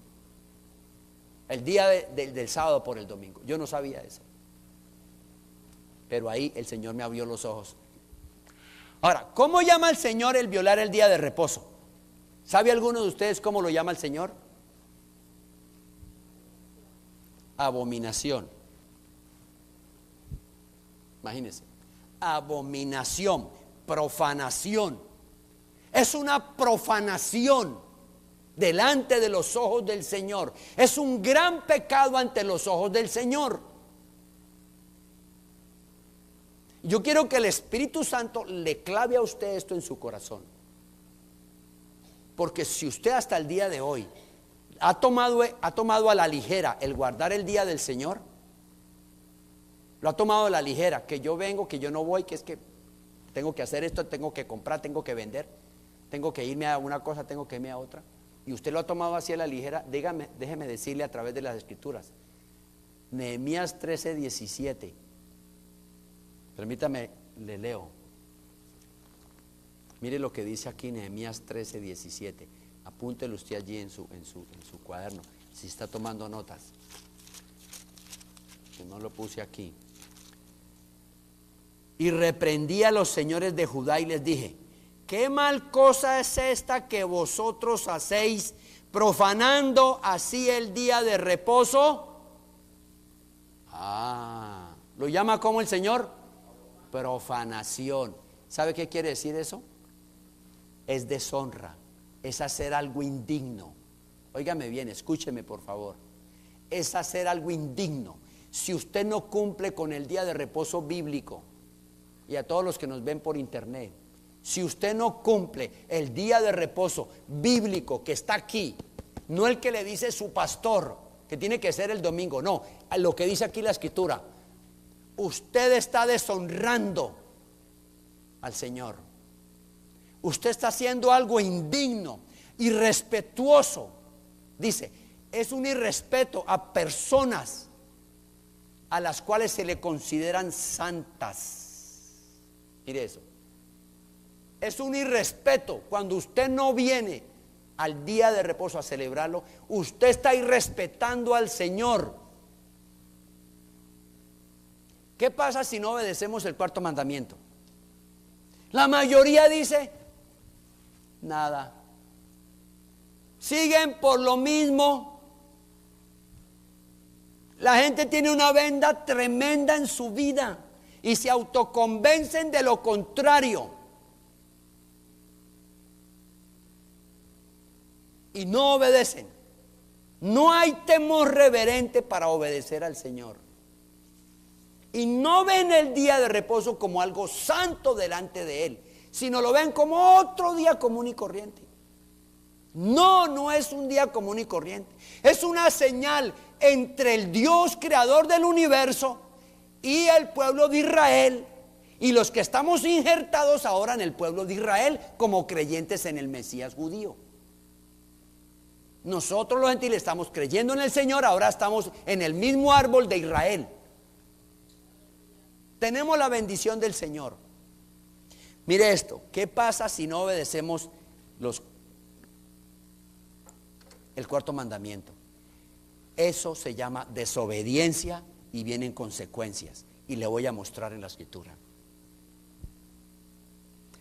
el día del sábado por el domingo. Yo no sabía eso, pero ahí el Señor me abrió los ojos. Ahora, ¿cómo llama el Señor el violar el día de reposo? ¿Sabe alguno de ustedes cómo lo llama el Señor? Abominación. Imagínense, abominación, profanación. Es una profanación delante de los ojos del Señor. Es un gran pecado ante los ojos del Señor. Yo quiero que el Espíritu Santo le clave a usted esto en su corazón, porque si usted hasta el día de hoy, ¿Ha tomado a la ligera el guardar el día del Señor? Lo ha tomado a la ligera, que yo vengo, que yo no voy, que es que tengo que hacer esto, tengo que comprar, tengo que vender, tengo que irme a una cosa, tengo que irme a otra. Y usted lo ha tomado así a la ligera. Déjeme decirle a través de las Escrituras. Nehemías 13:17. Permítame, le leo. Mire lo que dice aquí Nehemías 13:17. Apúntelo usted allí en su cuaderno, si está tomando notas, que no lo puse aquí. Y reprendí a los señores de Judá y les dije: ¿qué mal cosa es esta que vosotros hacéis, profanando así el día de reposo? ¿Lo llama como el Señor? Profanación. ¿Sabe qué quiere decir eso? Es deshonra, es hacer algo indigno. Óigame bien, escúcheme por favor. Es hacer algo indigno. Si usted no cumple con el día de reposo bíblico, y a todos los que nos ven por internet, si usted no cumple el día de reposo bíblico que está aquí, no el que le dice su pastor, que tiene que ser el domingo, no, lo que dice aquí la Escritura, usted está deshonrando al Señor. Usted está haciendo algo indigno, irrespetuoso. Dice, es un irrespeto a personas a las cuales se le consideran santas. Mire eso. Es un irrespeto cuando usted no viene al día de reposo a celebrarlo. Usted está irrespetando al Señor. ¿Qué pasa si no obedecemos el cuarto mandamiento? La mayoría dice nada. Siguen por lo mismo. La gente tiene una venda tremenda en su vida y se autoconvencen de lo contrario. Y no obedecen. No hay temor reverente para obedecer al Señor. Y no ven el día de reposo como algo santo delante de Él, sino lo ven como otro día común y corriente. No es un día común y corriente. Es una señal entre el Dios creador del universo y el pueblo de Israel, y los que estamos injertados ahora en el pueblo de Israel como creyentes en el Mesías judío. Nosotros los gentiles estamos creyendo en el Señor, ahora estamos en el mismo árbol de Israel. Tenemos la bendición del Señor. Mire esto, ¿qué pasa si no obedecemos el cuarto mandamiento? Eso se llama desobediencia y vienen consecuencias, y le voy a mostrar en la Escritura.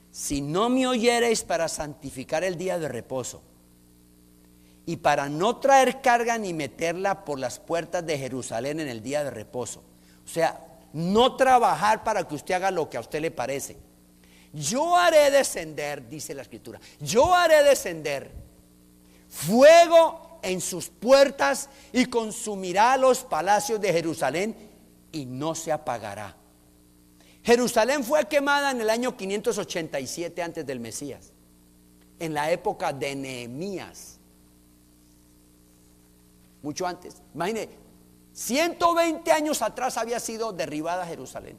Si no me oyereis para santificar el día de reposo, y para no traer carga ni meterla por las puertas de Jerusalén en el día de reposo, o sea, no trabajar para que usted haga lo que a usted le parece. Yo haré descender, dice la Escritura, yo haré descender fuego en sus puertas y consumirá los palacios de Jerusalén y no se apagará. Jerusalén fue quemada en el año 587 antes del Mesías, en la época de Nehemías. Mucho antes. Imagine, 120 años atrás había sido derribada Jerusalén.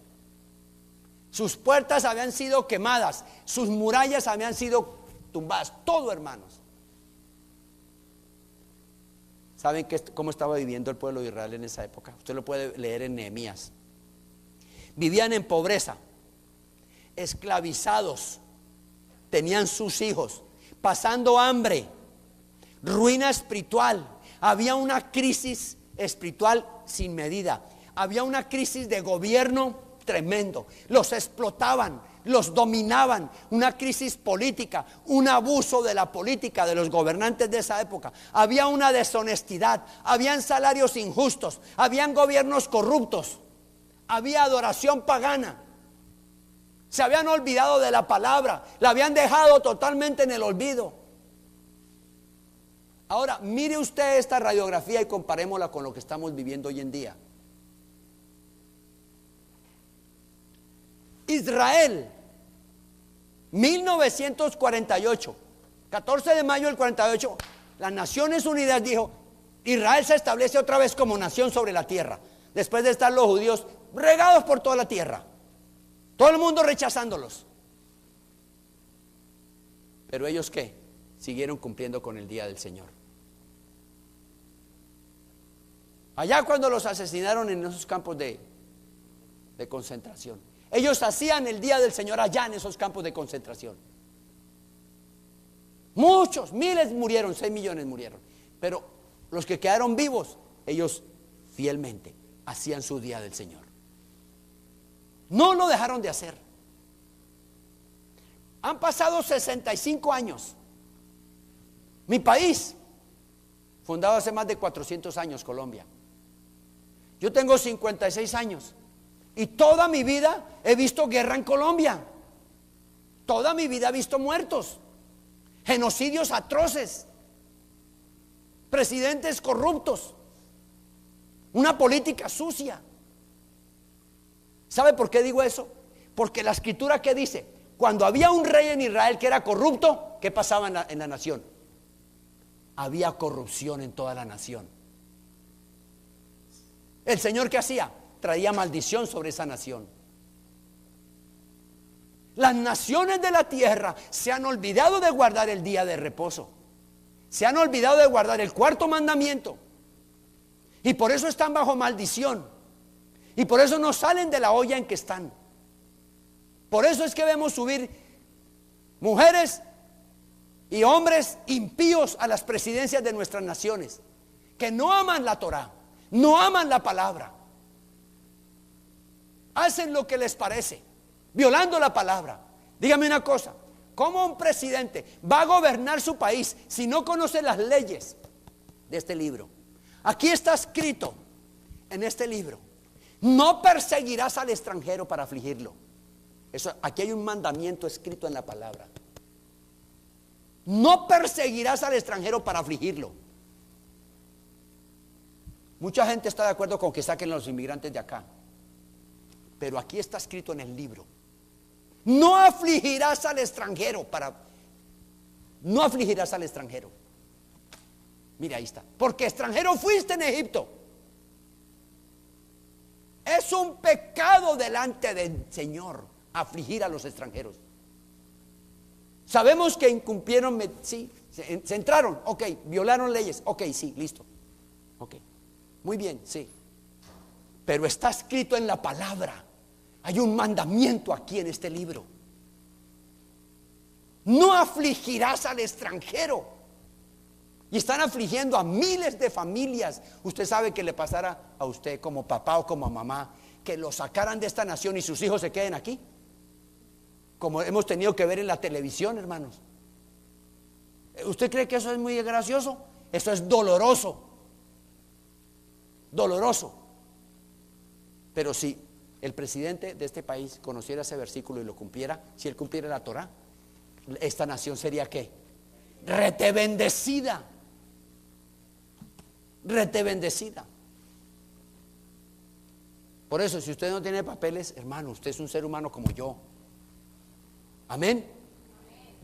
Sus puertas habían sido quemadas, sus murallas habían sido tumbadas, todo, hermanos. ¿Saben cómo estaba viviendo el pueblo de Israel en esa época? Usted lo puede leer en Nehemías. Vivían en pobreza, esclavizados, tenían sus hijos, pasando hambre, ruina espiritual. Había una crisis espiritual sin medida. Había una crisis de gobierno tremendo. Los explotaban, los dominaban. Una crisis política, un abuso de la política de los gobernantes de esa época. Había una deshonestidad, habían salarios injustos, habían gobiernos corruptos, había adoración pagana. Se habían olvidado de la palabra, la habían dejado totalmente en el olvido. Ahora, mire usted esta radiografía y comparémosla con lo que estamos viviendo hoy en día. Israel, 1948, 14 de mayo del 48, las Naciones Unidas dijo, Israel se establece otra vez como nación sobre la tierra, después de estar los judíos regados por toda la tierra, todo el mundo rechazándolos. Pero ellos ¿qué? Siguieron cumpliendo con el día del Señor. Allá cuando los asesinaron en esos campos de concentración, ellos hacían el día del Señor allá en esos campos de concentración. Muchos, miles murieron, 6 millones murieron. Pero los que quedaron vivos, ellos fielmente hacían su día del Señor. No lo dejaron de hacer. Han pasado 65 años. Mi país, fundado hace más de 400 años, Colombia. Yo tengo 56 años y toda mi vida he visto guerra en Colombia. Toda mi vida he visto muertos, genocidios atroces, presidentes corruptos, una política sucia. ¿Sabe por qué digo eso? Porque la escritura que dice, cuando había un rey en Israel que era corrupto, ¿qué pasaba en la nación? Había corrupción en toda la nación. El Señor, ¿qué hacía? Traía maldición sobre esa nación. Las naciones de la tierra se han olvidado de guardar el día de reposo. Se han olvidado de guardar el cuarto mandamiento. Y por eso están bajo maldición. Y por eso no salen de la olla en que están. Por eso es que vemos subir mujeres y hombres impíos a las presidencias de nuestras naciones, que no aman la Torá, no aman la palabra, hacen lo que les parece, violando la palabra. Dígame una cosa, ¿cómo un presidente va a gobernar su país si no conoce las leyes de este libro? Aquí está escrito en este libro: no perseguirás al extranjero para afligirlo. Eso, aquí hay un mandamiento escrito en la palabra. No perseguirás al extranjero para afligirlo. Mucha gente está de acuerdo con que saquen a los inmigrantes de acá, pero aquí está escrito en el libro: no afligirás al extranjero no afligirás al extranjero. Mira, ahí está. Porque extranjero fuiste en Egipto. Es un pecado delante del Señor afligir a los extranjeros. Sabemos que incumplieron, sí, se entraron, ok, violaron leyes, ok, sí, listo, ok, muy bien, sí. Pero está escrito en la palabra, hay un mandamiento aquí en este libro: no afligirás al extranjero. Y están afligiendo a miles de familias. Usted sabe que le pasara a usted como papá o como mamá, que lo sacaran de esta nación y sus hijos se queden aquí, como hemos tenido que ver en la televisión, hermanos. ¿Usted cree que eso es muy gracioso? Eso es doloroso. Doloroso. Pero si el presidente de este país conociera ese versículo y lo cumpliera, si él cumpliera la Torá, esta nación sería ¿qué? Rete bendecida. Rete bendecida. Por eso, si usted no tiene papeles, hermano, usted es un ser humano como yo. Amén.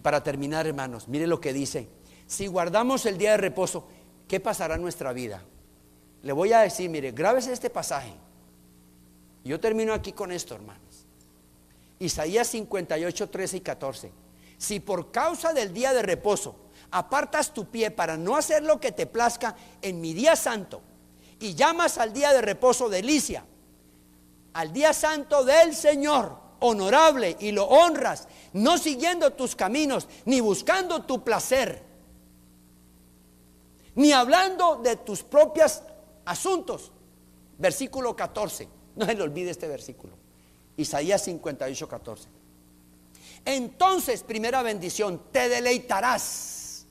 Para terminar, hermanos, mire lo que dice: si guardamos el día de reposo, ¿qué pasará en nuestra vida? Le voy a decir, mire, grábese este pasaje. Yo termino aquí con esto, hermanos. Isaías 58, 13 y 14. Si por causa del día de reposo apartas tu pie para no hacer lo que te plazca en mi día santo, y llamas al día de reposo delicia, al día santo del Señor honorable, y lo honras, no siguiendo tus caminos, ni buscando tu placer, ni hablando de tus propios asuntos. Versículo 14, no se le olvide este versículo, Isaías 58, 14. Entonces, primera bendición, te deleitarás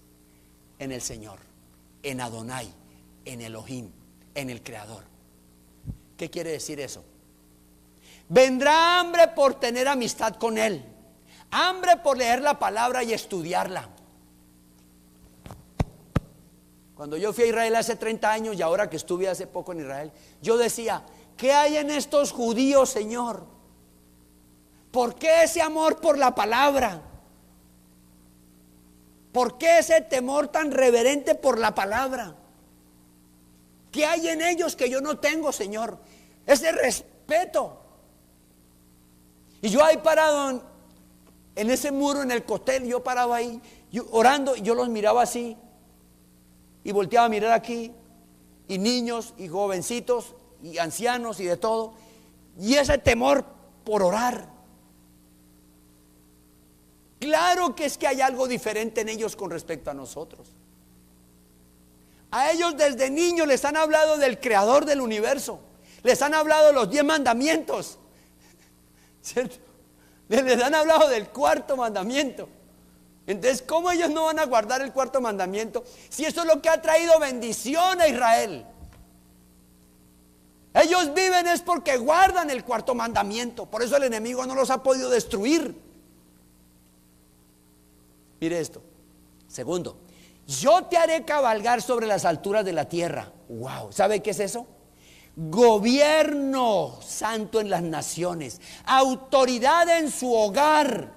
en el Señor, en Adonai, en Elohim, en el Creador. ¿Qué quiere decir eso? Vendrá hambre por tener amistad con Él, hambre por leer la palabra y estudiarla. Cuando yo fui a Israel hace 30 años y ahora que estuve hace poco en Israel, yo decía: ¿qué hay en estos judíos, Señor? ¿Por qué ese amor por la palabra? ¿Por qué ese temor tan reverente por la palabra? ¿Qué hay en ellos que yo no tengo, Señor? Ese respeto. Y yo ahí parado en ese muro, en el cóctel, yo paraba ahí, orando, y yo los miraba así, y volteaba a mirar aquí, y niños, y jovencitos, y ancianos, y de todo, y ese temor por orar. Claro que es que hay algo diferente en ellos con respecto a nosotros. A ellos desde niños les han hablado del creador del universo, les han hablado de los 10 mandamientos, ¿cierto? Les han hablado del cuarto mandamiento. Entonces, ¿cómo ellos no van a guardar el cuarto mandamiento si eso es lo que ha traído bendición a Israel? Ellos viven es porque guardan el cuarto mandamiento. Por eso el enemigo no los ha podido destruir. Mire esto. Segundo, yo te haré cabalgar sobre las alturas de la tierra. Wow, ¿sabe qué es eso? Gobierno santo en las naciones, autoridad en su hogar.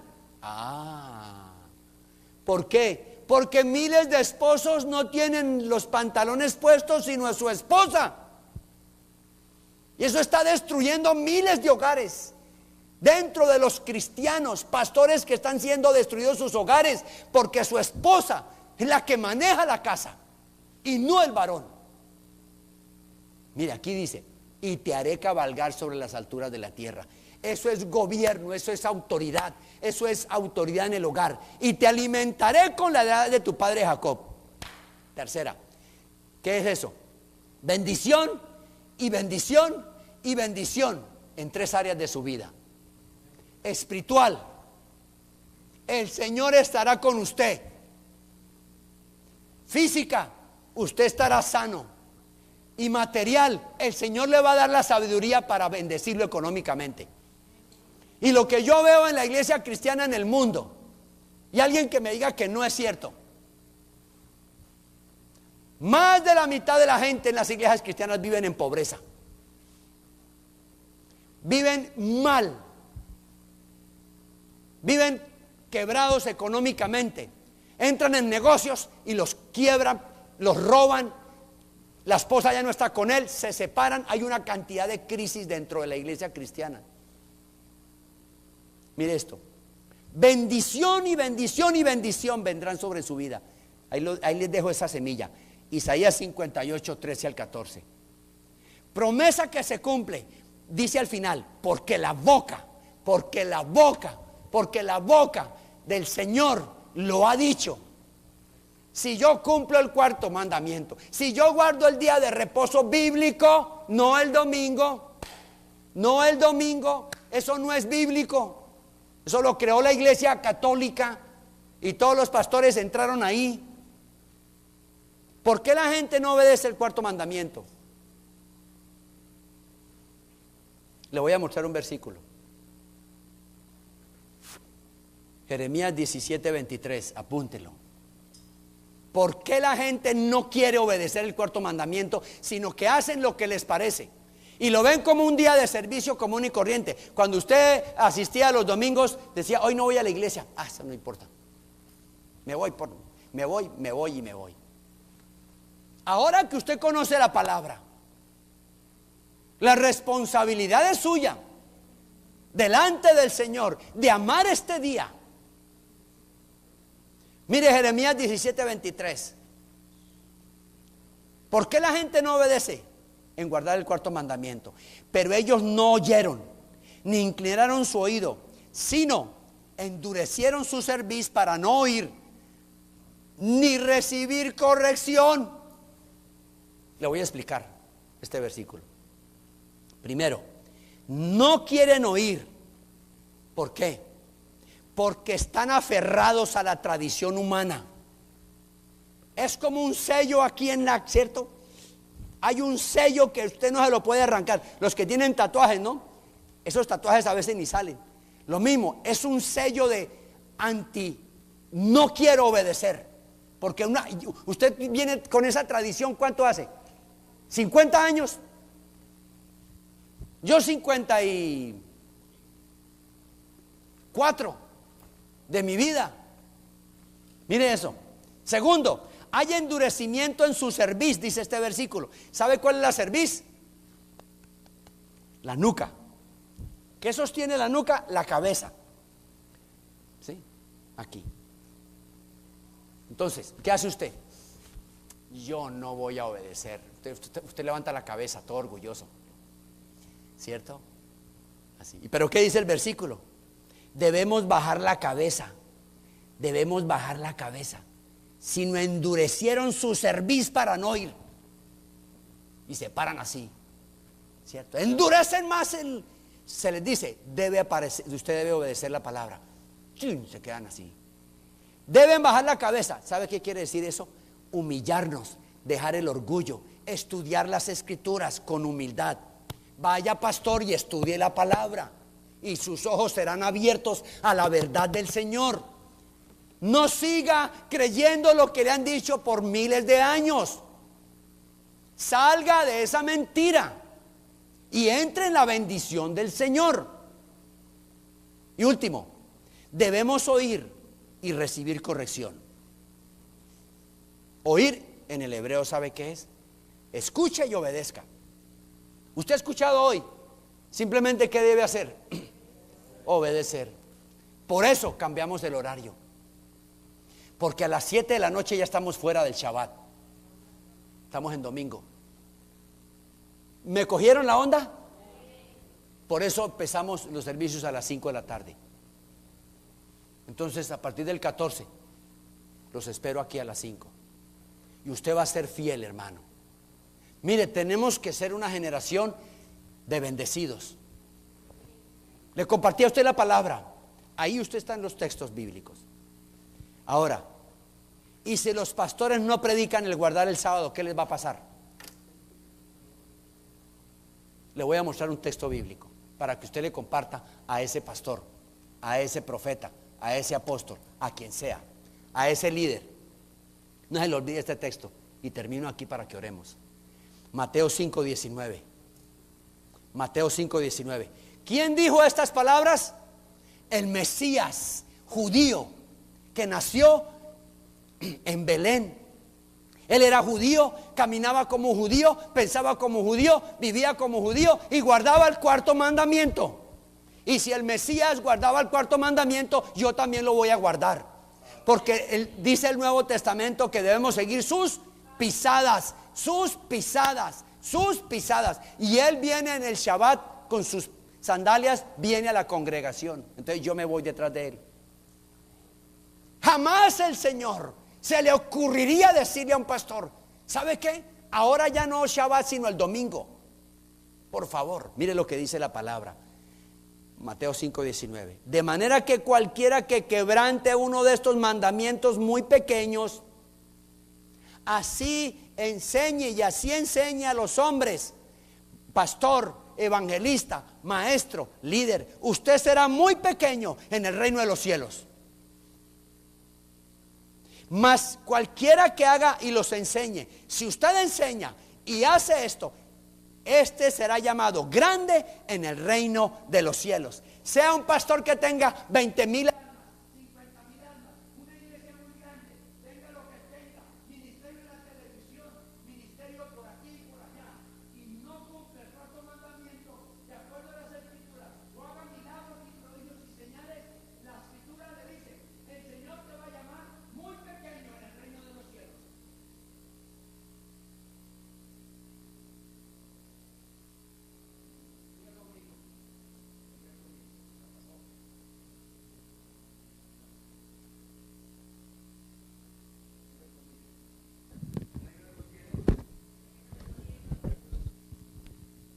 ¿Por qué? Porque miles de esposos no tienen los pantalones puestos sino a su esposa. Y eso está destruyendo miles de hogares. Dentro de los cristianos, pastores que están siendo destruidos sus hogares porque su esposa es la que maneja la casa y no el varón. Mira, aquí dice, y te haré cabalgar sobre las alturas de la tierra. Eso es gobierno, eso es autoridad en el hogar. Y te alimentaré con la edad de tu padre Jacob. Tercera, ¿qué es eso? Bendición y bendición y bendición en 3 áreas de su vida. Espiritual, el Señor estará con usted. Física, usted estará sano. Y material, el Señor le va a dar la sabiduría para bendecirlo económicamente. Y lo que yo veo en la iglesia cristiana en el mundo, y alguien que me diga que no es cierto, más de la mitad de la gente en las iglesias cristianas viven en pobreza, viven mal, viven quebrados económicamente, entran en negocios y los quiebran, los roban. La esposa ya no está con él, se separan, hay una cantidad de crisis dentro de la iglesia cristiana. Mire esto, bendición y bendición y bendición vendrán sobre su vida. Ahí les dejo esa semilla. Isaías 58, 13 al 14. Promesa que se cumple, dice al final, porque la boca del Señor lo ha dicho. Si yo cumplo el cuarto mandamiento, si yo guardo el día de reposo bíblico, no el domingo, eso no es bíblico. Eso lo creó la iglesia católica y todos los pastores entraron ahí. ¿Por qué la gente no obedece el cuarto mandamiento? Le voy a mostrar un versículo. Jeremías 17, 23, apúntelo. ¿Por qué la gente no quiere obedecer el cuarto mandamiento, sino que hacen lo que les parece? Y lo ven como un día de servicio común y corriente. Cuando usted asistía a los domingos, decía, hoy no voy a la iglesia. Eso no importa. Me voy. Ahora que usted conoce la palabra, la responsabilidad es suya, delante del Señor, de amar este día. Mire Jeremías 17, 23. ¿Por qué la gente no obedece? En guardar el cuarto mandamiento. Pero ellos no oyeron, ni inclinaron su oído, sino endurecieron su cerviz para no oír, ni recibir corrección. Le voy a explicar este versículo. Primero, no quieren oír. ¿Por qué? Porque están aferrados a la tradición humana. Es como un sello aquí en la, ¿cierto? Hay un sello que usted no se lo puede arrancar. Los que tienen tatuajes, ¿no? Esos tatuajes a veces ni salen. Lo mismo, es un sello de no quiero obedecer. Porque usted viene con esa tradición, ¿cuánto hace? 50 años. Yo 54 de mi vida. Mire eso. Segundo, hay endurecimiento en su cerviz, dice este versículo. ¿Sabe cuál es la cerviz? La nuca. ¿Qué sostiene la nuca? La cabeza. ¿Sí? Aquí. Entonces, ¿qué hace usted? Yo no voy a obedecer. Usted levanta la cabeza, todo orgulloso, ¿cierto? Así. ¿Pero qué dice el versículo? Debemos bajar la cabeza. Debemos bajar la cabeza. Si no endurecieron su cerviz para no ir, y se paran así, ¿cierto? Endurecen más se les dice, usted debe obedecer la palabra. Se quedan así. Deben bajar la cabeza. ¿Sabe qué quiere decir eso? Humillarnos, dejar el orgullo, estudiar las escrituras con humildad. Vaya, pastor, y estudie la palabra, y sus ojos serán abiertos a la verdad del Señor. No siga creyendo lo que le han dicho por miles de años. Salga de esa mentira y entre en la bendición del Señor. Y último, debemos oír y recibir corrección. Oír en el hebreo, ¿sabe qué es? Escuche y obedezca. Usted ha escuchado hoy. Simplemente, ¿qué debe hacer? Obedecer. Por eso cambiamos el horario, porque a las 7 de la noche ya estamos fuera del Shabbat. Estamos en domingo. ¿Me cogieron la onda? Por eso empezamos los servicios a las 5 de la tarde. Entonces, a partir del 14 los espero aquí a las 5. Y usted va a ser fiel, hermano. Mire, tenemos que ser una generación de bendecidos. Le compartí a usted la palabra. Ahí usted está en los textos bíblicos. Ahora, y si los pastores no predican el guardar el sábado, ¿qué les va a pasar? Le voy a mostrar un texto bíblico para que usted le comparta a ese pastor, a ese profeta, a ese apóstol, a quien sea, a ese líder. No se le olvide este texto. Y termino aquí para que oremos. Mateo 5:19. Mateo 5:19. ¿Quién dijo estas palabras? El Mesías judío que nació en Belén. Él era judío, caminaba como judío, pensaba como judío, vivía como judío y guardaba el cuarto mandamiento. Y si el Mesías guardaba el cuarto mandamiento, yo también lo voy a guardar, porque dice el Nuevo Testamento que debemos seguir sus pisadas, sus pisadas, sus pisadas. Y él viene en el Shabbat con sus sandalias, viene a la congregación. Entonces yo me voy detrás de él. Jamás el Señor se le ocurriría decirle a un pastor: ¿sabe qué? Ahora ya no Shabbat sino el domingo. Por favor, mire lo que dice la palabra. Mateo 5:19. De manera que cualquiera que quebrante uno de estos mandamientos muy pequeños, así enseñe y así enseña a los hombres. Pastor, evangelista, maestro, líder, usted será muy pequeño en el reino de los cielos. Mas cualquiera que haga y los enseñe, si usted enseña y hace esto, este será llamado grande en el reino de los cielos. Sea un pastor que tenga 20,000 almas, 50,000 almas, una iglesia muy grande, tenga lo que tenga, ministerio en la televisión, ministerio por aquí y por allá, y no cumple el cuarto mandamiento de acuerdo a las escrituras, o haga milagros y prodigios y señales, la escritura le dice: el Señor te va a llamar muy pequeño en el reino de los cielos.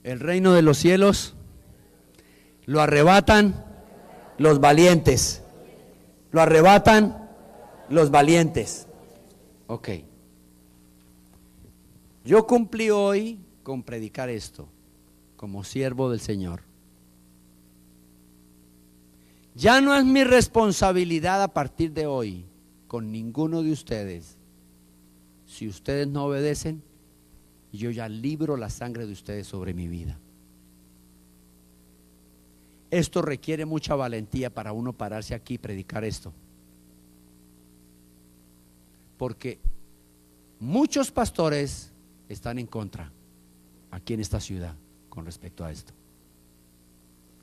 El reino de los cielos lo arrebatan los valientes. Lo arrebatan los valientes. Ok. Yo cumplí hoy con predicar esto como siervo del Señor. Ya no es mi responsabilidad a partir de hoy con ninguno de ustedes. Si ustedes no obedecen, yo ya libro la sangre de ustedes sobre mi vida. Esto requiere mucha valentía para uno pararse aquí y predicar esto. Porque muchos pastores están en contra aquí en esta ciudad con respecto a esto.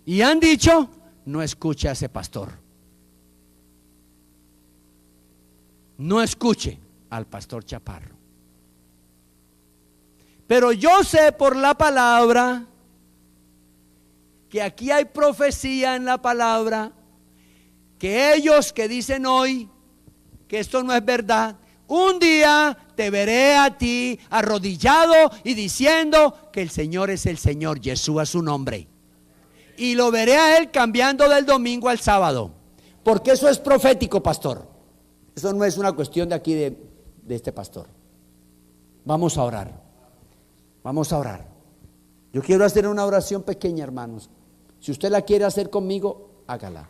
Y han dicho, no escuche a ese pastor. No escuche al pastor Chaparro. Pero yo sé por la palabra que aquí hay profecía en la palabra, que ellos que dicen hoy que esto no es verdad, un día te veré a ti arrodillado y diciendo que el Señor es el Señor, Jesús es su nombre. Y lo veré a él cambiando del domingo al sábado. Porque eso es profético, pastor. Eso no es una cuestión de aquí de este pastor. Vamos a orar. Vamos a orar. Yo quiero hacer una oración pequeña, hermanos. Si usted la quiere hacer conmigo, hágala.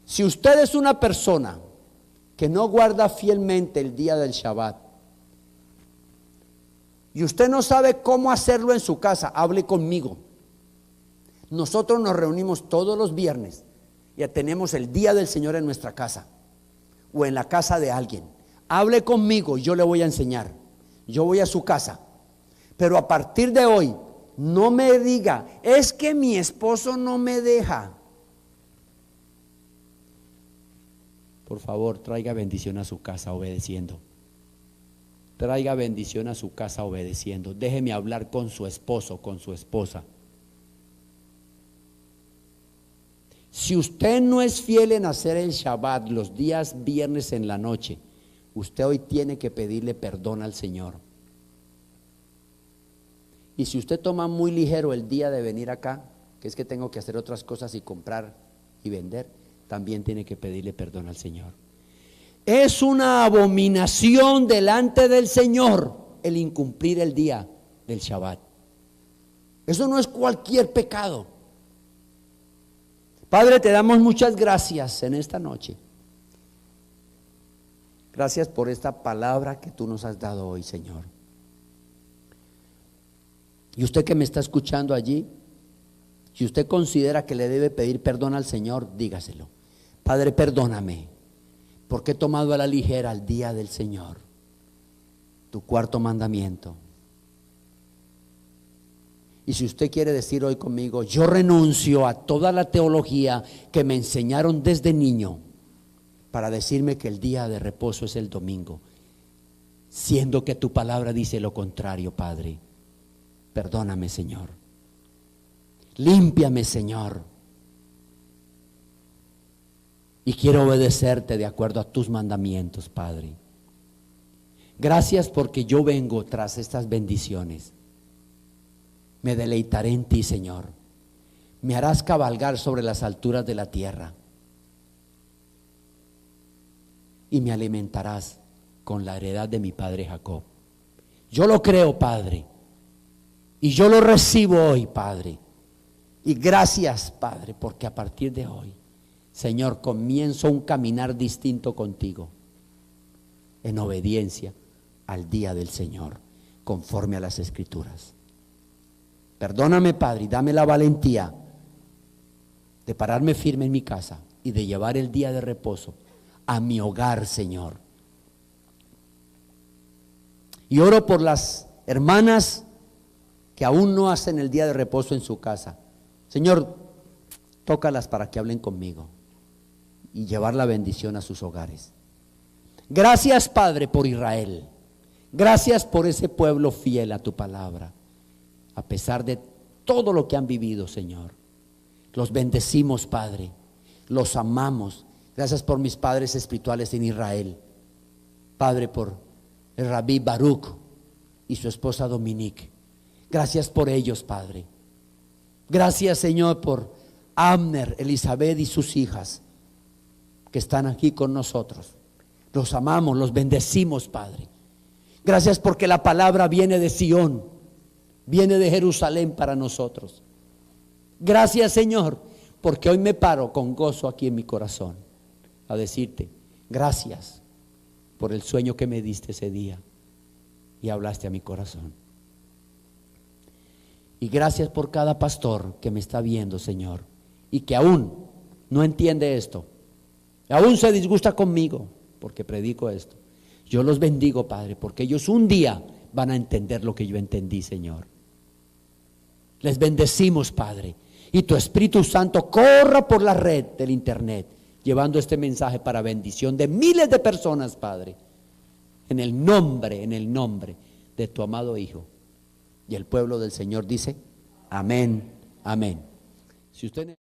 Si usted es una persona que no guarda fielmente el día del Shabbat y usted no sabe cómo hacerlo en su casa, hable conmigo. Nosotros nos reunimos todos los viernes y tenemos el día del Señor en nuestra casa o en la casa de alguien. Hable conmigo, yo le voy a enseñar. Yo voy a su casa, pero a partir de hoy no me diga, es que mi esposo no me deja. Por favor, traiga bendición a su casa obedeciendo. Traiga bendición a su casa obedeciendo. Déjeme hablar con su esposo, con su esposa. Si usted no es fiel en hacer el Shabbat los días viernes en la noche, usted hoy tiene que pedirle perdón al Señor. Y si usted toma muy ligero el día de venir acá, que es que tengo que hacer otras cosas y comprar y vender, también tiene que pedirle perdón al Señor. Es una abominación delante del Señor el incumplir el día del Shabbat. Eso no es cualquier pecado. Padre, te damos muchas gracias en esta noche. Gracias por esta palabra que tú nos has dado hoy, Señor. Y usted que me está escuchando allí, si usted considera que le debe pedir perdón al Señor, dígaselo. Padre, perdóname, porque he tomado a la ligera el día del Señor, tu cuarto mandamiento. Y si usted quiere decir hoy conmigo, yo renuncio a toda la teología que me enseñaron desde niño para decirme que el día de reposo es el domingo, siendo que tu palabra dice lo contrario, Padre, perdóname, Señor. Límpiame, Señor. Y quiero obedecerte de acuerdo a tus mandamientos, Padre. Gracias porque yo vengo tras estas bendiciones. Me deleitaré en ti, Señor. Me harás cabalgar sobre las alturas de la tierra. Y me alimentarás con la heredad de mi padre Jacob. Yo lo creo, Padre. Y yo lo recibo hoy, Padre. Y gracias, Padre, porque a partir de hoy, Señor, comienzo un caminar distinto contigo, en obediencia al día del Señor, conforme a las Escrituras. Perdóname, Padre, y dame la valentía de pararme firme en mi casa y de llevar el día de reposo a mi hogar, Señor. Y oro por las hermanas que aún no hacen el día de reposo en su casa. Señor, tócalas para que hablen conmigo y llevar la bendición a sus hogares. Gracias, Padre, por Israel. Gracias por ese pueblo fiel a tu palabra, a pesar de todo lo que han vivido, Señor. Los bendecimos, Padre, los amamos. Gracias por mis padres espirituales en Israel, Padre, por el Rabí Baruch y su esposa Dominique. Gracias por ellos, Padre. Gracias, Señor, por Abner, Elizabeth y sus hijas que están aquí con nosotros. Los amamos, los bendecimos, Padre. Gracias porque la palabra viene de Sión, viene de Jerusalén para nosotros. Gracias, Señor, porque hoy me paro con gozo aquí en mi corazón a decirte gracias por el sueño que me diste ese día y hablaste a mi corazón. Y gracias por cada pastor que me está viendo, Señor, y que aún no entiende esto, aún se disgusta conmigo, porque predico esto. Yo los bendigo, Padre, porque ellos un día van a entender lo que yo entendí, Señor. Les bendecimos, Padre, y tu Espíritu Santo corra por la red del internet, llevando este mensaje para bendición de miles de personas, Padre, en el nombre de tu amado Hijo. Y el pueblo del Señor dice, amén, amén. Si usted